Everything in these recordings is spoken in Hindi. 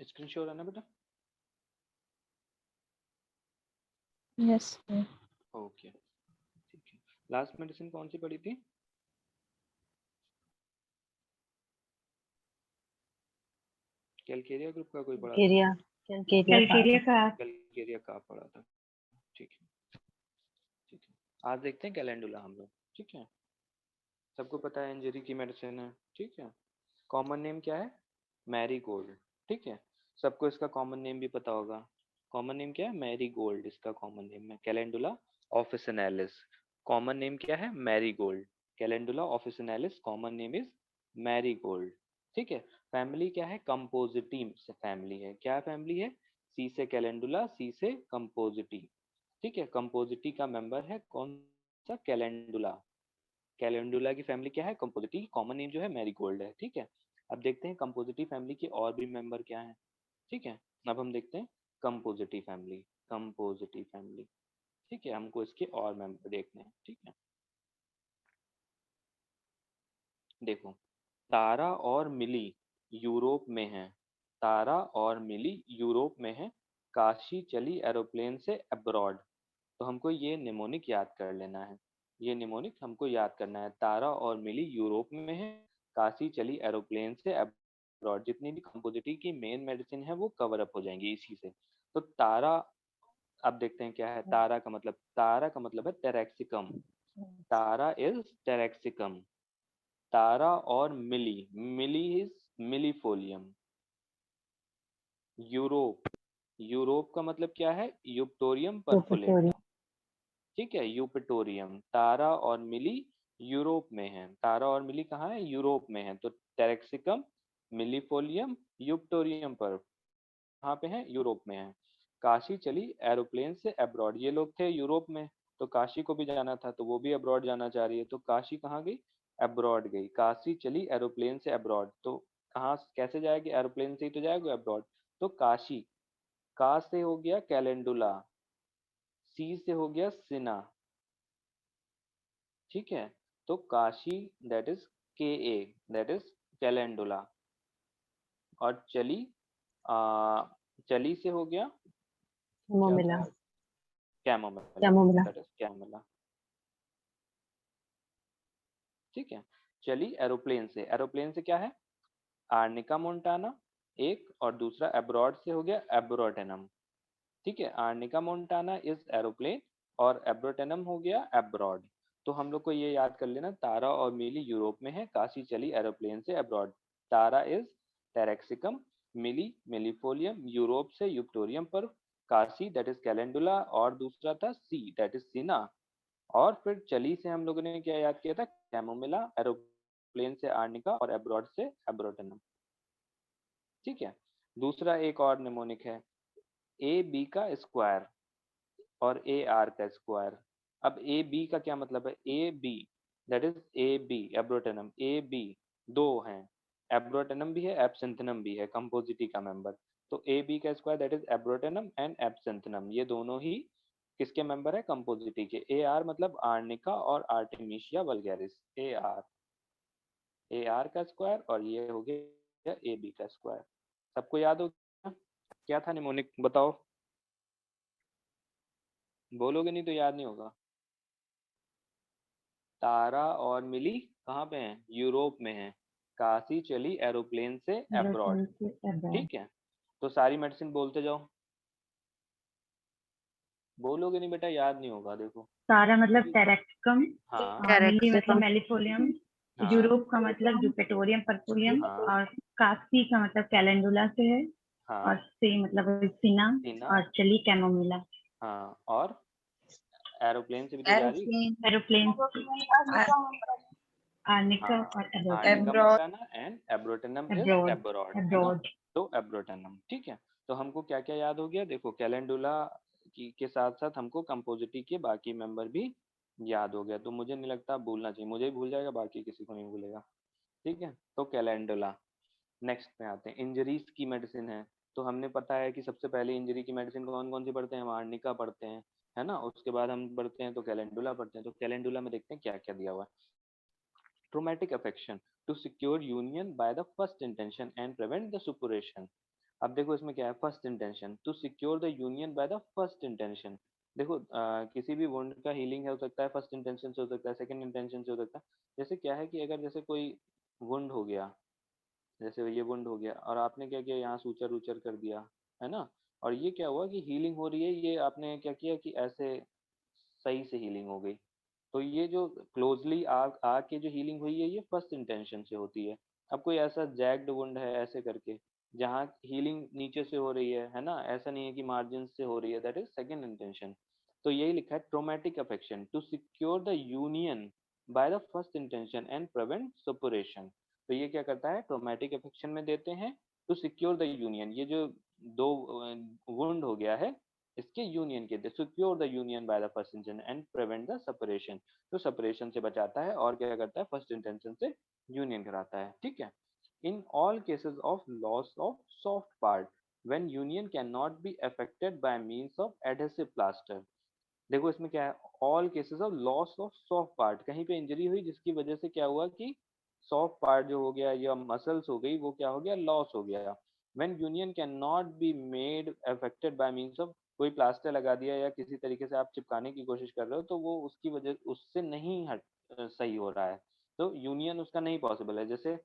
स्क्रीन शो है ना बेटा? Yes sir. ओके ठीक है। लास्ट मेडिसिन कौन सी पड़ी थी? कैलकेरिया ग्रुप का कोई पड़ा था? कैलकेरिया कैलकेरिया कैलकेरिया का कैलकेरिया का पड़ा था। ठीक है ठीक है। आज देखते हैं कैलेंडुला हम लोग। ठीक है, सबको पता है इंजरी की मेडिसिन है। ठीक है, कॉमन नेम क्या है? Marie Gold. ठीक है, सबको इसका कॉमन नेम भी पता होगा। कॉमन नेम क्या है? मैरी गोल्ड, इसका कॉमन नेम है कैलेंडुला ऑफिसिनालिस। कॉमन नेम क्या है? Marie Gold. Calendula officinalis common name is Marie Gold. ठीक है, फैमिली क्या है? कंपोजिटी से फैमिली है। क्या फैमिली है? सी से कैलेंडुला, सी से कंपोजिटी। ठीक है, कंपोजिटी का मेंबर है कौन सा? कैलेंडुला। कैलेंडुला की फैमिली क्या है? कंपोजिटी। कॉमन नेम जो है मैरीगोल्ड है। ठीक है, अब देखते हैं कंपोजिटी फैमिली के और भी मेंबर क्या हैं। ठीक है, अब हम देखते हैं कंपोजिटी फैमिली। कंपोजिटी फैमिली, ठीक है, हमको इसके और मेंबर देखने हैं। ठीक है, देखो, तारा और मिली यूरोप में है। तारा और मिली यूरोप में है। काशी चली एरोप्लेन से अब्रॉड। तो हमको ये निमोनिक याद कर लेना है। ये निमोनिक हमको याद करना है। तारा और मिली यूरोप में है। काशी चली एरोप्लेन से अब्रॉड। जितनी भी कंपोजिटी की मेन मेडिसिन है वो कवर अप हो जाएंगी इसी से। तो तारा, अब देखते हैं क्या है तारा का मतलब। तारा का मतलब है टेरेक्सिकम। तारा इज टेरेक्सिकम। तारा और मिली, मिली इज मिलीफोलियम। यूरोप, यूरोप का मतलब क्या है? यूप्टोरियम यूपेटोरियम। परफुलेंटम। ठीक है, यूपिटोरियम। तारा और मिली यूरोप में है। तारा और मिली कहाँ है? यूरोप में है। तो टेरेक्सिकम, मिलीफोलियम, यूप्टोरियम पर कहाँ पे है? यूरोप में है। काशी चली एरोप्लेन से अब्रॉड। ये लोग थे यूरोप में, तो काशी को भी जाना था, तो वो भी अब्रॉड जाना चाह रही है। तो काशी कहाँ गई? अब्रॉड गई। काशी चली एरोप्लेन से अब्रॉड, तो कहाँ कैसे जाएगी? एरोप्लेन से ही तो जाएगी अब्रॉड। तो काशी, का से हो गया कैलेंडुला, सी से हो गया सिना। ठीक है, तो काशी दैट इज के ए, दैट इज कैलेंडुला। और चली, चली से हो गया, क्या मोमिला। था? Chamomilla, chamomilla. That is chamomilla. ठीक है, चली एरोप्लेन से। एरोप्लेन से क्या है? आर्निका मोन्टाना एक, और दूसरा एब्रॉड से हो गया एब्रोटेनम। ठीक है, आर्निका मोन्टाना इज एरोप्लेन और एब्रोटेनम हो गया एब्रॉड। तो हम लोग को ये याद कर लेना, तारा और मिली यूरोप में है। काशी चली एरोप्लेन से अब्रॉड। तारा is taraxacum, milli millefolium, Europe से यूप्टोरियम पर, काशी दैट इज कैलेंडुला, और दूसरा था सी दैट इज सीना। और फिर चली से हम लोगों ने क्या याद किया था? कैमोमिला। एरोप्लेन से आर्निका और एब्रॉड से एब्रोटेनम। ठीक है, दूसरा एक और निमोनिक है, ए बी का स्क्वायर और ए आर का स्क्वायर। अब ए बी का क्या मतलब है? A B that is A B abrotanum. A B दो हैं, एब्रोटेनम भी है एब्सिंथनम भी है, कंपोजिटी का मेंबर। तो ए बी का square that is abrotanum and absinthium, ये दोनों ही किसके मेंबर है? कंपोजिटी के। ए आर मतलब आर्निका और आर्टेमिशिया वल्गैरिस। ए आर का स्क्वायर, और ये हो गया ए बी का स्क्वायर। सबको याद हो गया? क्या था निमोनिक बताओ? बोलोगे नहीं तो याद नहीं होगा। तारा और मिली कहाँ पे हैं? यूरोप में हैं। काशी चली एरोप्लेन से अब्रॉड। एरोप्लेन से अब्रॉड। ठीक है, तो सारी मेडिसिन बोलते जाओ। बोलोगे नहीं बेटा, याद नहीं होगा। देखो, तारा मतलब टेरेक्टम, हाँ मिली मतलब टेरेक्सिकम। मेलिफोलियम, हाँ यूरोप का मतलब जुपिटोरियम पर्पुलियम, हाँ और कास्की का मतलब कैलेंडुला से है, और हाँ सी मतलब सिना, सीना, और चली कैमोमिला। हाँ, और एरोप्लेन से भी तो जा रही। एरोप्लेन आर्निका हाँ, और abrotanum. Arnica Montana and abrotanum is abroad. Abroad, है ना? अब्रॉड। तो एब्रोटेनम। ठीक है, तो हमको क्या क्या याद हो गया? देखो, कैलेंडुला की के साथ साथ हमको कंपोजिटी के बाकी मेंबर भी याद हो गया। तो मुझे नहीं लगता भूलना चाहिए। मुझे ही भूल जाएगा, बाकी किसी को नहीं भूलेगा। ठीक है, तो कैलेंडुला। नेक्स्ट में आते हैं, इंजरीज की मेडिसिन है। तो हमने पता है कि सबसे पहले इंजरी की मेडिसिन कौन कौन सी पढ़ते हैं? हम आर्निका पढ़ते हैं, है ना? उसके बाद हम पढ़ते हैं तो कैलेंडुला पढ़ते हैं। तो कैलेंडुला में देखते हैं क्या क्या दिया हुआ है। Traumatic affection to secure union by the first intention and prevent the suppuration. अब देखो इसमें क्या है, first intention to secure the union by the first intention. देखो किसी भी वुंड का हीलिंग हो सकता है फर्स्ट इंटेंशन से, हो सकता है सेकंड इंटेंशन से, हो सकता है। जैसे क्या है कि अगर जैसे कोई वुंड हो गया, जैसे ये वुंड हो गया और आपने क्या किया, यहाँ सूचर उचर कर दिया, है ना, और ये क्या हुआ कि हीलिंग हो रही है, ये आपने क्या किया कि ऐसे सही से हीलिंग हो गई। तो ये जो क्लोजली आग के जो हीलिंग हुई है, ये फर्स्ट इंटेंशन से होती है। अब कोई ऐसा जैक्ड वुंड है ऐसे करके, जहाँ हीलिंग नीचे से हो रही है ना, ऐसा नहीं है कि मार्जिन से हो रही है, दैट इज सेकंड इंटेंशन। तो यही लिखा है, traumatic affection to secure the union by the first intention and prevent separation. तो ये क्या करता है, ट्रोमेटिक अफेक्शन में देते हैं टू सिक्योर द यूनियन, ये जो दो वुंड हो गया है, इसके यूनियन के, secure the union by the first intention and prevent the separation. तो सेपरेशन से बचाता है और क्या करता है, फर्स्ट इंटेंशन से यूनियन कराता है, ठीक है। In all cases of loss of soft part when union can not be affected by means of adhesive plaster. देखो इसमें क्या है, all cases of loss of soft part, कहीं पे इंजरी हुई जिसकी वजह से क्या हुआ कि सॉफ्ट पार्ट जो हो गया या मसल्स हो गई, वो क्या हो गया, लॉस हो गया। When union can not be made affected by means of, कोई प्लास्टर लगा दिया या किसी तरीके से आप चिपकाने की कोशिश कर रहे हो, तो वो उसकी वजह उससे नहीं सही हो रहा है, तो यूनियन उसका नहीं पॉसिबल है। जैसे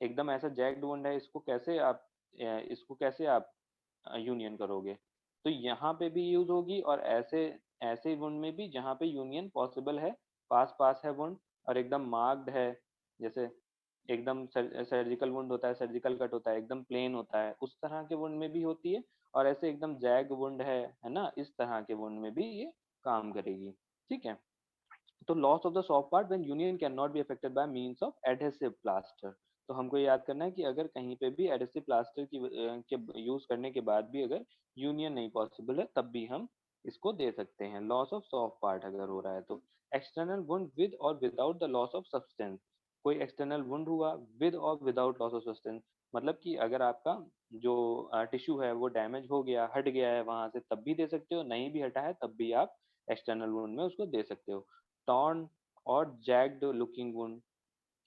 एकदम ऐसा जैक्ड वुंड है, इसको कैसे आप यूनियन करोगे। तो यहाँ पे भी यूज होगी और ऐसे ऐसे वुंड में भी जहाँ पे यूनियन पॉसिबल है, पास पास है वुंड और एकदम मार्क्ड है, जैसे एकदम सर्जिकल वुंड होता है, सर्जिकल कट होता है, एकदम प्लेन होता है, उस तरह के वुंड में भी होती है। और ऐसे एकदम जैग वुंड है ना, इस तरह के वुंड में भी ये काम करेगी, ठीक है। तो loss of the soft part when union can not be affected by means of adhesive plaster. तो हमको याद करना है कि अगर कहीं पे भी एडहेसिव प्लास्टर के यूज करने के बाद भी अगर यूनियन नहीं पॉसिबल है, तब भी हम इसको दे सकते हैं, लॉस ऑफ सॉफ्ट पार्ट अगर हो रहा है तो। एक्सटर्नल वुंड विद और without the loss of substance, कोई एक्सटर्नल वुंड हुआ विद और विदाउट लॉस ऑफ सब्सटेंस, मतलब कि अगर आपका जो टिश्यू है वो डैमेज हो गया, हट गया है वहां से, तब भी दे सकते हो, नहीं भी हटा है तब भी आप एक्सटर्नल वुंड में उसको दे सकते हो। टॉर्न और जैक्ड लुकिंग वुंड,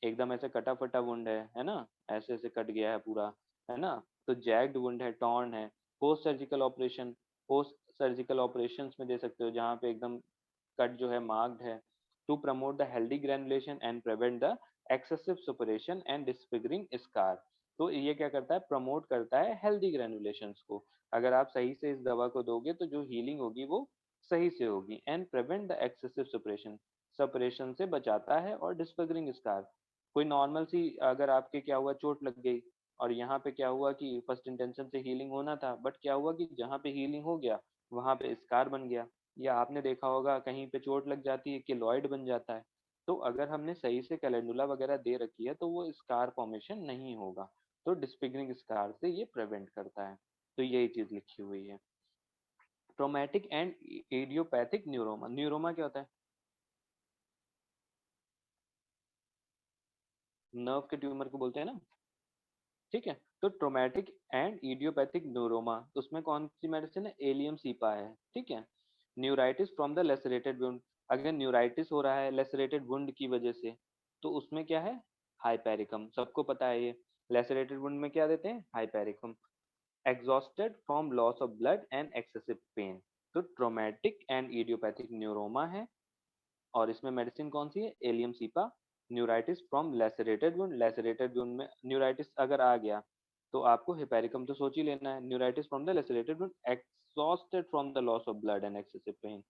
एकदम ऐसे कटा फटा वुंड है ना, ऐसे ऐसे कट गया है पूरा, है ना, तो जैक्ड वुंड है, टॉर्न है। Post surgical operation, post surgical operation में दे सकते हो जहाँ पे एकदम कट जो है मार्क्ड है। To promote the healthy granulation and prevent the excessive suppuration and disfiguring scar. तो ये क्या करता है, प्रमोट करता है हेल्दी ग्रेनुलेशंस को। अगर आप सही से इस दवा को दोगे तो जो हीलिंग होगी वो सही से होगी। And prevent the excessive suppuration, separation से बचाता है, और डिस्फिगरिंग स्कार, कोई नॉर्मल सी अगर आपके क्या हुआ, चोट लग गई और यहाँ पे क्या हुआ कि फर्स्ट इंटेंशन से हीलिंग होना था, बट क्या हुआ कि जहाँ पे हीलिंग हो गया वहां पे स्कार बन गया। या आपने देखा होगा कहीं पे चोट लग जाती है केलॉइड बन जाता है। तो अगर हमने सही से कैलेंडुला वगैरह दे रखी है तो वो स्कार फॉर्मेशन नहीं होगा। तो डिस्फिगरिंग स्कार से ये प्रिवेंट करता है। तो यही चीज लिखी हुई है। Traumatic and idiopathic neuroma, neuroma क्या होता है, नर्व के ट्यूमर को बोलते हैं ना, ठीक है। तो ट्रोमेटिक एंड इडियोपैथिक न्यूरोमा, उसमें कौन सी मेडिसिन है, एलियम सीपा है, ठीक है। Neuritis from the lacerated wound, अगर न्यूराइटिस हो रहा है लेसरेटेड वुंड की वजह से, तो उसमें क्या है, हाइपेरिकम, सबको पता है ये। लेसरेटेड वुंड में क्या देते हैं, hypericum. Exhausted from loss of blood and excessive pain, तो ट्रोमेटिक एंड इडियोपैथिक न्यूरोमा है। और इसमें मेडिसिन कौन सी है, allium cepa. Neuritis from lacerated wound, lacerated wound में न्यूराइटिस अगर आ गया तो आपको हिपेरिकम तो सोच ही लेना है। Neuritis from the lacerated wound, exhausted from the loss of blood and excessive pain,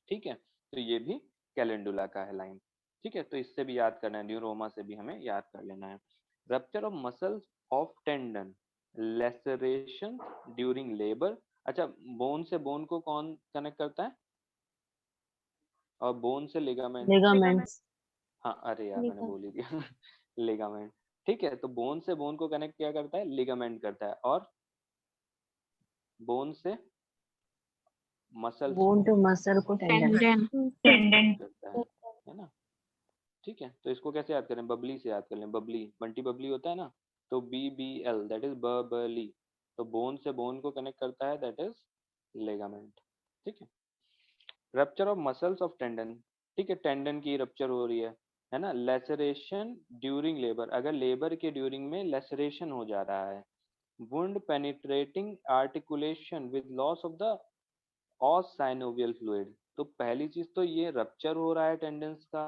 ठीक है। तो ये भी कैलेंडुला का है लाइन, ठीक है। तो इससे भी याद करना है, न्यूरोमा से भी हमें याद कर लेना है। Rupture of muscles of tendon, laceration during labour. अच्छा, बोन से बोन को कौन कनेक्ट करता है, और बोन से लिगामेंट, ligaments. हाँ अरे यार मैंने Ligament. बोल ही दिया लिगामेंट, ठीक है। तो बोन से बोन को कनेक्ट क्या करता है, लिगामेंट करता है। और बोन से मसल्स Bone को to muscle को tendon. Tendon. टेंडेंट। करता है ना, ठीक है। तो इसको कैसे याद करें, बबली से याद कर लें, बबली, बंटी बबली होता है ना, तो BBL दैट इज बबली। तो बोन से बोन को कनेक्ट करता है, दैट इज लिगामेंट, ठीक है। Rupture of muscles of tendon, ठीक है, टेंडन की रप्चर हो रही है ना। लेसरेशन ड्यूरिंग लेबर, अगर लेबर के ड्यूरिंग में लेसरेशन हो जा रहा है, wound penetrating articulation with loss of the और साइनोवियल फ्लूइड। तो पहली चीज तो ये रप्चर हो रहा है टेंडेंस का।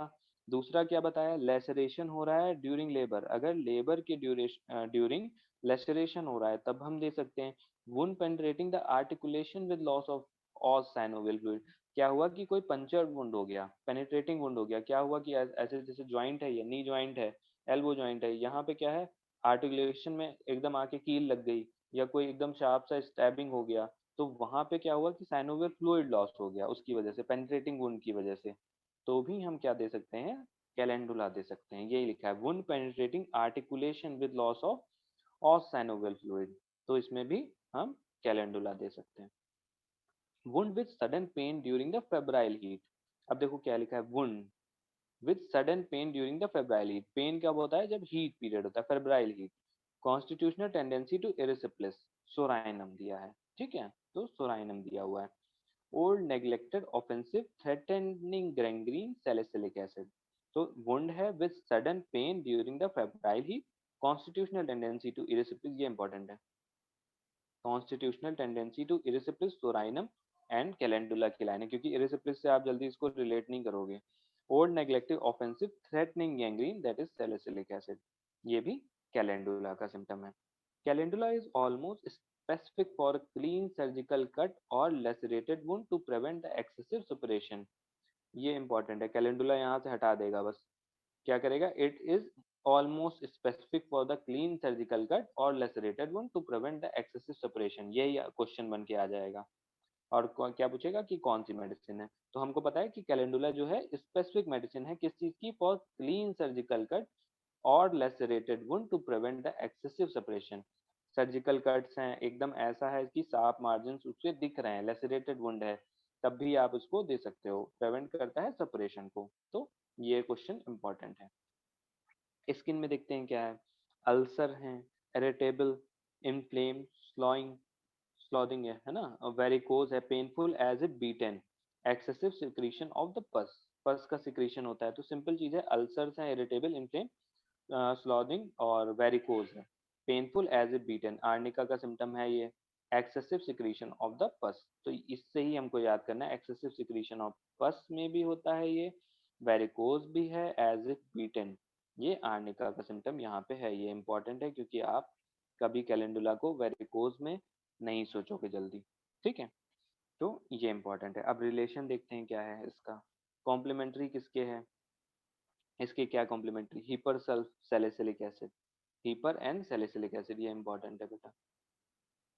दूसरा क्या बताया, लेसरेशन हो रहा है ड्यूरिंग लेबर। अगर लेबर के ड्यूरिंग लेसरेशन हो रहा है तब हम दे सकते हैं wound penetrating the articulation with loss of ऑस साइनोवियल फ्लूइड। क्या हुआ कि कोई पंचर्ड वुंड हो गया, पेनिट्रेटिंग वुंड हो गया। क्या हुआ कि ऐसे जैसे ज्वाइंट है, ये नी ज्वाइंट है, एल्बो ज्वाइंट है, यहाँ पे क्या है आर्टिकुलेशन में एकदम आके कील लग गई, या कोई एकदम शार्प सा स्टैबिंग हो गया, तो वहां पे क्या हुआ कि साइनोवियल फ्लूइड लॉस हो गया उसकी वजह से, पेनिट्रेटिंग वुंड की वजह से। तो भी हम क्या दे सकते हैं, कैलेंडुला दे सकते हैं। यही लिखा है wound penetrating articulation with loss of synovial fluid. तो इसमें भी हम कैलेंडुला दे सकते हैं। Wound with sudden pain during the febrile heat. अब देखो क्या लिखा है, wound with sudden pain during the febrile heat. Pain कब होता है, जब हीट पीरियड होता है, febrile heat. Constitutional tendency to erysipelas, psorinum दिया है, ठीक है, तो सोराइनम दिया हुआ है। Old neglected offensive threatening gangrene salicylic acid. तो वुंड है with sudden pain during the febrile heat, constitutional tendency to erysipelas, ये इंपॉर्टेंट है, constitutional tendency to erysipelas psorinum and calendula खिलाने, क्योंकि इरिसिप्लिस से आप जल्दी इसको रिलेट नहीं करोगे। Old neglective offensive threatening gangrene that is salicylic acid, ये भी कैलेंडुला का सिम्टम है। Calendula is almost specific for clean surgical cut or lacerated wound to prevent the excessive suppuration। ये इंपॉर्टेंट है, कैलेंडुला यहाँ से हटा देगा बस। क्या करेगा, it is almost specific for the clean surgical cut और lacerated wound to prevent the excessive separation, यही क्वेश्चन बन के आ जाएगा। और क्या पूछेगा कि कौन सी मेडिसिन है, तो हमको पता है कि कैलेंडुला जो है स्पेसिफिक मेडिसिन है, किस चीज की, फॉर क्लीन सर्जिकल कट और lacerated wound to prevent the excessive separation. Surgical cuts हैं, एकदम ऐसा है कि साफ मार्जिन उससे दिख रहे हैं, लेसरेटेड वुंड है, तब भी आप उसको दे सकते हो, प्रिवेंट करता है सेपरेशन को। तो ये क्वेश्चन इंपॉर्टेंट है। स्किन में देखते हैं क्या है, अल्सर है, इरिटेबल, इनफ्लेम, स्लोइंग, स्लॉथिंग है ना, वेरिकोज है, painful as a beaten, excessive secretion of the pus, pus का सिक्रीशन होता है। तो सिंपल चीज है, अल्सर्स हैं, इरिटेबल, इनफ्लेम, स्लॉथिंग और वेरिकोज है, painful as a beaten, arnica का सिम्टम है ये, एक्सेसिव सिक्रीशन ऑफ द पस। तो इससे ही हमको याद करना है, एक्सेसिव सिक्रीशन ऑफ पस में भी होता है ये, वेरिकोज भी है, एज ए बीटन, ये आर्निका का सिम्टम यहाँ पे है। ये इंपॉर्टेंट है क्योंकि आप कभी कैलेंडुला को वेरिकोज में नहीं सोचोगे जल्दी, ठीक है, तो ये इंपॉर्टेंट है। अब रिलेशन देखते हैं क्या है इसका, कॉम्प्लीमेंट्री किसके है, इसके क्या complementary, hepar sulph salicylic acid, hepar and salicylic acid, ये इंपॉर्टेंट है बेटा।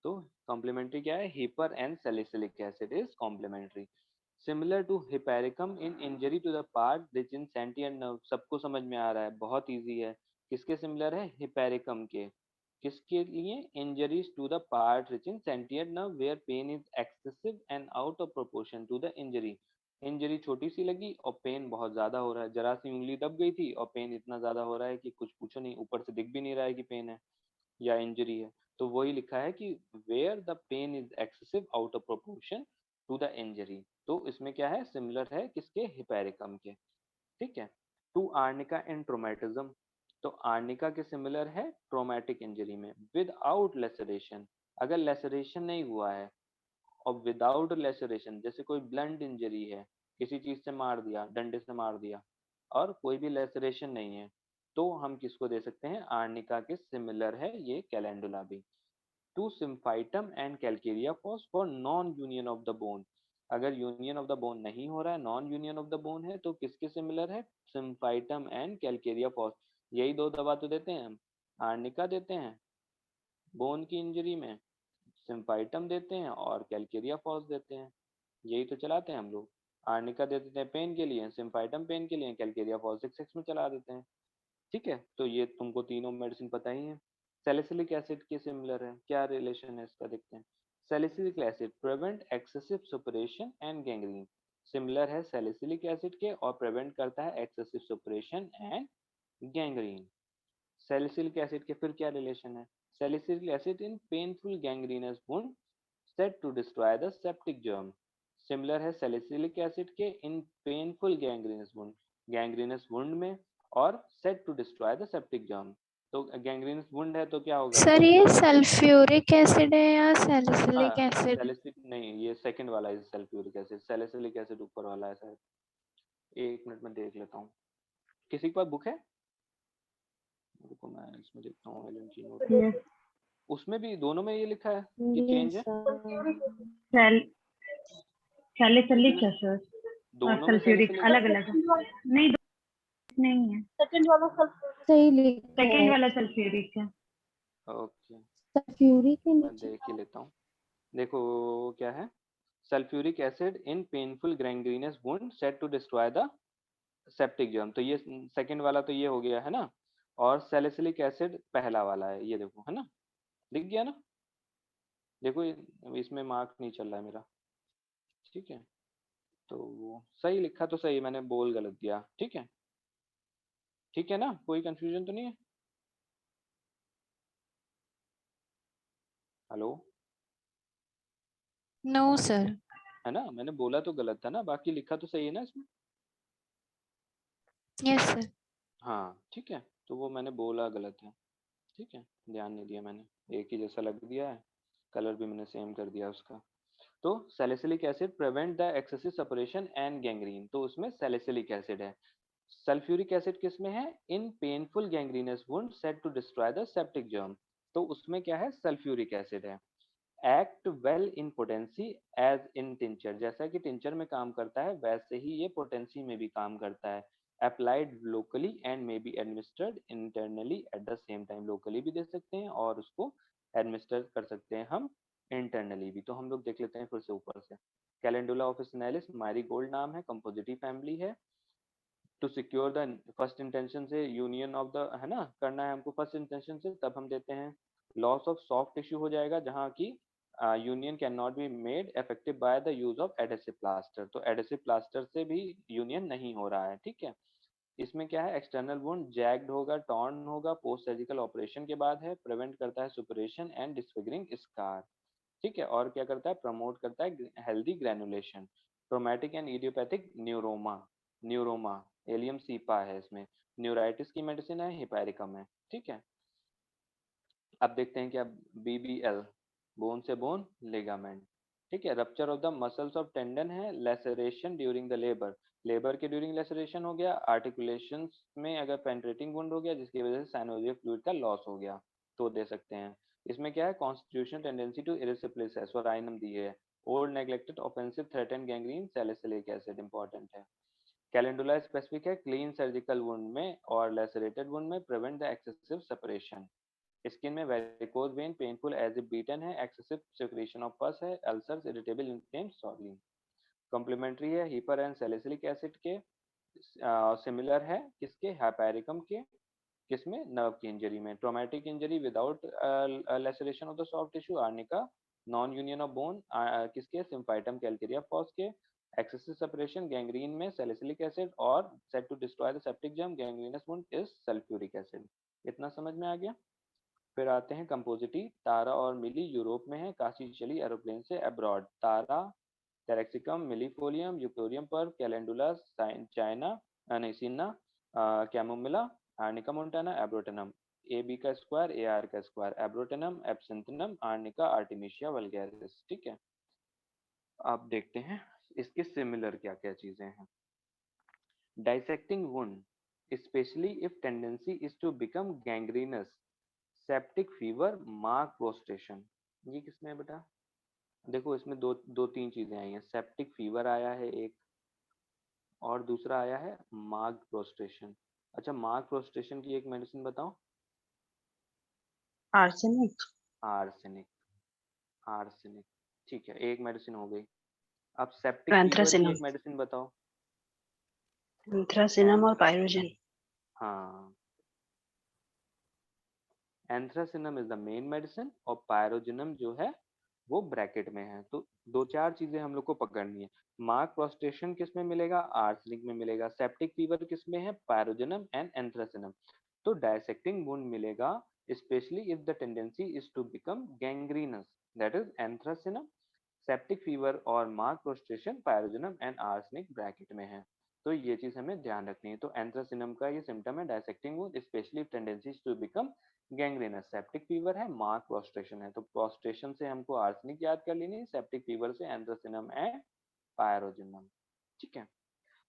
तो कॉम्प्लीमेंट्री क्या है, hepar and salicylic acid is complementary. Similar to hypericum in injury to the part rich in sentient nerve, सबको समझ में आ रहा है, बहुत इजी है। किसके सिमिलर है, हिपेरिकम के। किसके लिए, injuries to the part rich in sentient nerve where pain is excessive and out of proportion to the injury. Injury छोटी सी लगी और पेन बहुत ज्यादा हो रहा है, जरा सी उंगली दब गई थी और पेन इतना ज्यादा हो रहा है कि कुछ पूछो नहीं, ऊपर से दिख भी नहीं रहा है कि पेन है या इंजरी है। तो वही लिखा है कि where the pain is excessive out of proportion to the injury. तो इसमें क्या है, सिमिलर है किसके, हिपेरिकम के, ठीक है। टू आर्निका इन ट्रोमेटिज्म, तो आर्निका के सिमिलर है ट्रोमेटिक इंजरी में, विदाउट लेसरेशन। अगर लेसरेशन नहीं हुआ है और विदाउट लेसरेशन, जैसे कोई ब्लंट इंजरी है, किसी चीज से मार दिया, डंडे से मार दिया, और कोई भी लेसरेशन नहीं है, तो हम किसको दे सकते हैं, आर्निका के सिमिलर है ये कैलेंडुला भी। To symphytum and calcarea phos for non union of the bone. अगर यूनियन ऑफ द बोन नहीं हो रहा है, non union of the bone है, तो किसके सिमिलर है, सिम्फाइटम एंड कैलकेरिया फॉस। यही दो दवा तो देते हैं हम, आर्निका देते हैं बोन की इंजरी में, सिम्फाइटम देते हैं और कैलकेरिया फॉस देते हैं, यही तो चलाते हैं हम लोग। आर्निका दे देते हैं पेन के लिए, सिम्फाइटम पेन के लिए, कैलकेरिया फॉस 6 में चला देते हैं, ठीक है। तो ये तुमको तीनों मेडिसिन पता ही है। सैलिसिलिक एसिड के सिमिलर है, क्या रिलेशन है इसका देखते हैं। Salicylic acid prevent excessive suppuration and gangrene, similar है सैलिसिलिक एसिड के, और प्रिवेंट करता है excessive suppuration and gangrene. Salicylic acid के फिर क्या रिलेशन है, salicylic acid in painful gangrenous wound set to destroy the septic germ, similar है सैलिसिलिक एसिड के in painful gangrenous wound, gangrenous wound में, और set to destroy the septic germ. तो गैंग्रीनस वुंड है तो क्या होगा? सर ये सल्फ्यूरिक एसिड है या सैलिसिलिक हाँ, एसिड? सैलिसिलिक नहीं, ये सेकंड वाला है सल्फ्यूरिक एसिड, सैलिसिलिक एसिड ऊपर वाला है शायद। एक मिनट में देख लेता हूँ। किसी के पास बुक है? रुको मैं इसमें देखता हूँ एलएनजी नोट। यस उसमें भी दोनों में ये लिखा है कि यस चेंज है? सेल सैलिसिलिक इसमें है सर, और दोनों में सल्फ्यूरिक सैलिसिलिक? अलग अलग है। नहीं, नहीं है, सही लिखा सेकेंड है। वाला सल्फ्यूरिक है। ओके, सल्फ्यूरिक के मैं नीचे। देख ही लेता हूँ। देखो क्या है, sulphuric acid in painful gangrenous wound set to destroy the septic germ, तो ये सेकंड वाला तो ये हो गया है ना। और सैलिसिलिक एसिड पहला वाला है, ये देखो है ना, दिख गया ना। देखो इसमें मार्क नहीं चल रहा है मेरा, ठीक है। तो वो सही लिखा तो सही, मैंने बोल गलत दिया, ठीक है। ठीक है ना, कोई कंफ्यूजन तो नहीं है? हेलो? No sir. है ना, मैंने बोला तो गलत था ना, बाकी लिखा तो सही है ना इसमें। Yes sir. हाँ ठीक है, तो वो मैंने बोला गलत है, ठीक है, ध्यान नहीं दिया मैंने, एक ही जैसा लग दिया है, कलर भी मैंने सेम कर दिया उसका। तो salicylic acid prevent the excessive separation and gangrene, तो उसमें सैलिसिलिक एसिड है। सल्फ्यूरिक एसिड किस में है? In painful gangrenous wound set to destroy the septic germ, तो उसमें क्या है? सल्फ्यूरिक एसिड है। Act well in potency as in tincture, जैसा कि टिंचर में काम करता है वैसे ही ये पोटेंसी में भी काम करता है। Applied locally and may be administered internally at the same time, locally भी दे सकते हैं और उसको एडमिनिस्टर कर सकते हैं हम इंटरनली भी। तो हम लोग देख लेते हैं फिर से ऊपर से। कैलेंडुला ऑफिसिनालिस मैरीगोल्ड नाम है, कंपोजिटिव फैमिली है। To secure the first intention से यूनियन ऑफ द, है ना, करना है हमको फर्स्ट इंटेंशन से, तब हम देते हैं। लॉस ऑफ सॉफ्ट टिश्यू हो जाएगा जहाँ की union can not be made effective by the use of adhesive plaster, तो एडेसिव प्लास्टर से भी यूनियन नहीं हो रहा है, ठीक है। इसमें क्या है? एक्सटर्नल वुंड जैग्ड होगा, टॉर्न होगा, पोस्ट सर्जिकल ऑपरेशन के बाद है, प्रिवेंट करता है सुपरेशन एंड डिसफिगरिंग स्कार, ठीक है। और क्या करता है? प्रमोट करता है healthy granulation. Traumatic and idiopathic neuroma, neuroma allium cepa है इसमें। न्यूराइटिस की मेडिसिन है, हिपैरिकम है, ठीक है। अब देखते हैं क्या, बीबीएल, बोन से बोन लिगामेंट, ठीक है। Rupture of the muscles of tendon है, laceration during the labour, labour के ड्यूरिंग लेसरेशन हो गया। आर्टिकुलेशन में अगर पेंट्रेटिंग वुंड हो गया जिसकी वजह से साइनोवियल फ्लूइड का लॉस हो गया, तो दे सकते हैं। इसमें क्या है? कॉन्स्टिट्यूशन टेंडेंसी टू इरिसिप्लिस है, स्वराइनम दी है। Old neglected offensive threaten gangrene, salicylic acid important है। कैलेंडुला स्पेसिफिक है क्लीन सर्जिकल वुंड में और लेसरेटेड वुंड में, prevent the excessive separation. Skin में varicose vein painful as if beaten है, एक्सेसिव सिक्रेशन ऑफ पस है, ulcers, irritable inflamed swelling. Complementary है हीपर एंड सैलिसिलिक एसिड के, सिमिलर है किसके? हाइपेरिकम के। किसमें? नर्व की इंजरी में। Traumatic injury without laceration of the soft tissue, arnica. Non union of bone किसके? सिम्फाइटम कैलकेरिया फॉस के। एक्सेसिव सेपरेशन गैंग्रीन में सैलिसिलिक एसिड, और set to destroy the septic germ gangrenous wound is sulphuric acid. इतना समझ में आ गया? फिर आते हैं कंपोजिटी। तारा और मिली यूरोप में है, काशी चली एरोप्लेन से अब्रॉड। तारा टेरेक्सिकम मिलीफोलियम यूकोरियम पर, कैलेंडुला चाइना, नहीं cina, chamomilla, arnica montana, abrotanum. A B का स्क्वायर, ए आर का square, abrotanum, absinthium, arnica, artemisia vulgaris, ठीक है। अब देखते हैं इसके सिमिलर क्या क्या चीजें हैं। Dissecting wound specially if tendency is to become gangrenous, septic fever, mark prostration. ये किसमें है बेटा? देखो इसमें दो दो तीन चीजें आई हैं, सेप्टिक फीवर आया है एक, और दूसरा आया है मार्क प्रोस्टेशन। अच्छा, मार्क प्रोस्टेशन की एक मेडिसिन बताओ। आर्सेनिक। आर्सेनिक, आर्सेनिक, ठीक है, एक मेडिसिन हो गई। अब सेप्टिक फीवर की एंथ्रासिनम। एक मेडिसिन बताओ। एंथ्रासिनम और पायरोजन। हाँ, anthracinum is the main medicine और पायरोजिनम जो है वो ब्रैकेट में है। तो दो चार चीजें हम लोग को पकड़नी है। मार्क प्रोस्टेशन किस में मिलेगा? आर्सेनिक में मिलेगा। सेप्टिक फीवर किस में है? Pyrogenium and anthracinum. तो डायसेक्टिंग वुंड मिलेगा specially if the tendency is to become gangrenous, that is anthracinum. Septic fever और mark prostration pyrogenium and arsenic bracket में है। तो ये चीज हमें ध्यान रखनी है। तो एंथ्रासिनम का ये सिम्टम है dissecting wound, specially tendencies to become gangrenous. Septic fever है, मार्क प्रोस्ट्रेशन है, तो प्रोस्ट्रेशन से हमको आर्सेनिक याद कर लेनी है, सेप्टिक फीवर से एंथ्रासिनम एंड पायरोजिनम। ठीक है।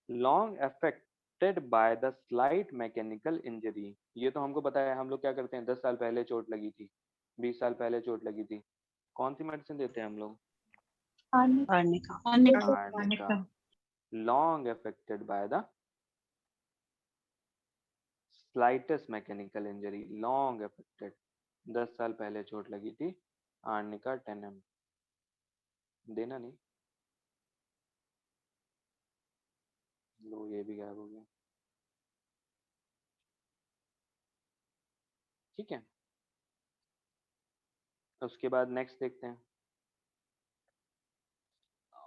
Long affected by the slight mechanical injury, ये तो हमको पता है। हम लोग क्या करते हैं, 10 साल पहले चोट लगी थी, 20 साल पहले चोट लगी थी, कौन सी मेडिसिन देते हैं हम लोग? Arnica. Arnica. Long affected by the slightest mechanical injury, long affected, 10 साल पहले चोट लगी थी, आर्निका 10 ml देना नहीं। लो ये भी गायब हो गया। ठीक है, उसके बाद नेक्स्ट देखते हैं,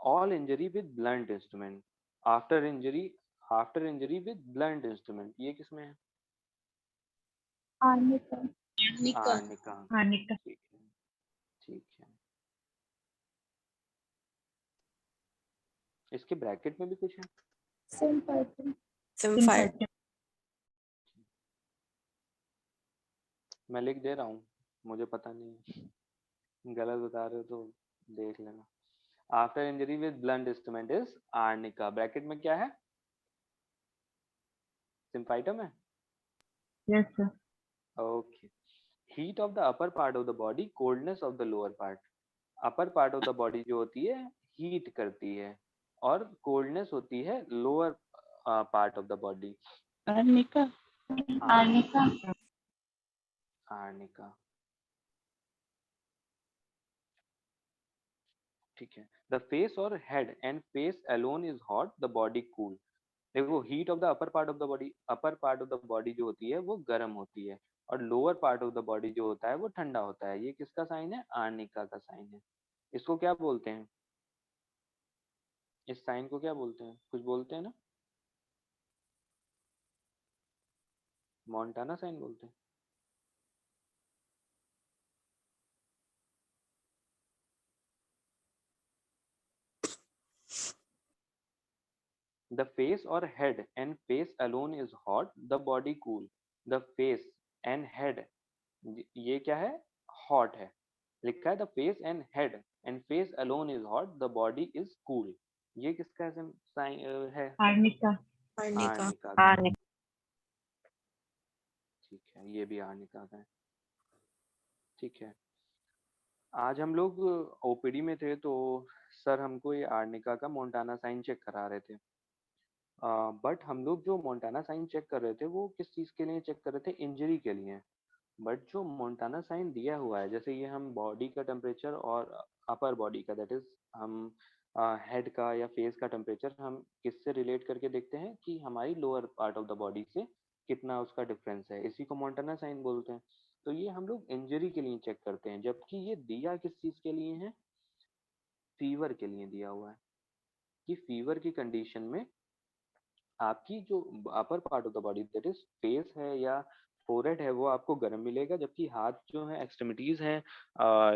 all injury with blunt instrument, after injury with blunt instrument, ये किसमें है? आर्निका। आर्निका। आर्निका। ठीक है, ठीक है। इसके ब्रैकेट में भी कुछ है? सिम्फाइटम। सिम्फाइट। मैं लिख दे रहा हूँ, मुझे पता नहीं, गलत बता रहे हो तो देख लेना। After injury with blunt instrument is arnica, bracket में क्या है? सिम्फाइटम है। Yes sir. Okay. Heat of the upper part of the body, coldness of the lower part. Upper part of the body जो होती है हीट करती है, और कोल्डनेस होती है lower part of the body. Arnica. Arnica. Arnica. ठीक है। द फेस और head and face alone is hot, the body cool. देखो, heat of the upper part of the body, upper part of the body जो होती है वो गर्म होती है, और lower part of the body जो होता है वो ठंडा होता है। ये किसका साइन है? आर्निका का साइन है। इसको क्या बोलते हैं? इस साइन को क्या बोलते हैं? कुछ बोलते हैं ना? मोंटाना साइन बोलते हैं। The face or head and face alone is hot, the body cool. The face and head, ये क्या है? Hot है। लिखा है the face and head and face alone is hot, the body is cool. ये किसका साइन है? आर्निका। आर्निका। आर्निका का। आर्निका। ठीक है, ये भी आर्निका का है। ठीक है। आज हम लोग ओपीडी में थे, तो सर हमको ये आर्निका का मोंटाना साइन चेक करा रहे थे। बट हम लोग जो मोंटाना साइन चेक कर रहे थे वो किस चीज़ के लिए चेक कर रहे थे? इंजरी के लिए। बट जो मोंटाना साइन दिया हुआ है, जैसे ये हम बॉडी का टेम्परेचर और अपर बॉडी का, दैट इज हम हेड का या फेस का टेम्परेचर हम किससे रिलेट करके देखते हैं कि हमारी lower part of the body से कितना उसका डिफरेंस है, इसी को मोंटाना साइन बोलते हैं। तो ये हम लोग इंजरी के लिए चेक करते हैं, जबकि ये दिया किस चीज़ के लिए है? फीवर के लिए दिया हुआ है, कि फीवर की कंडीशन में आपकी जो अपर part of the body, that is face है या फोरहेड है, वो आपको गर्म मिलेगा, जबकि हाथ जो है, एक्सट्रीमिटीज हैं,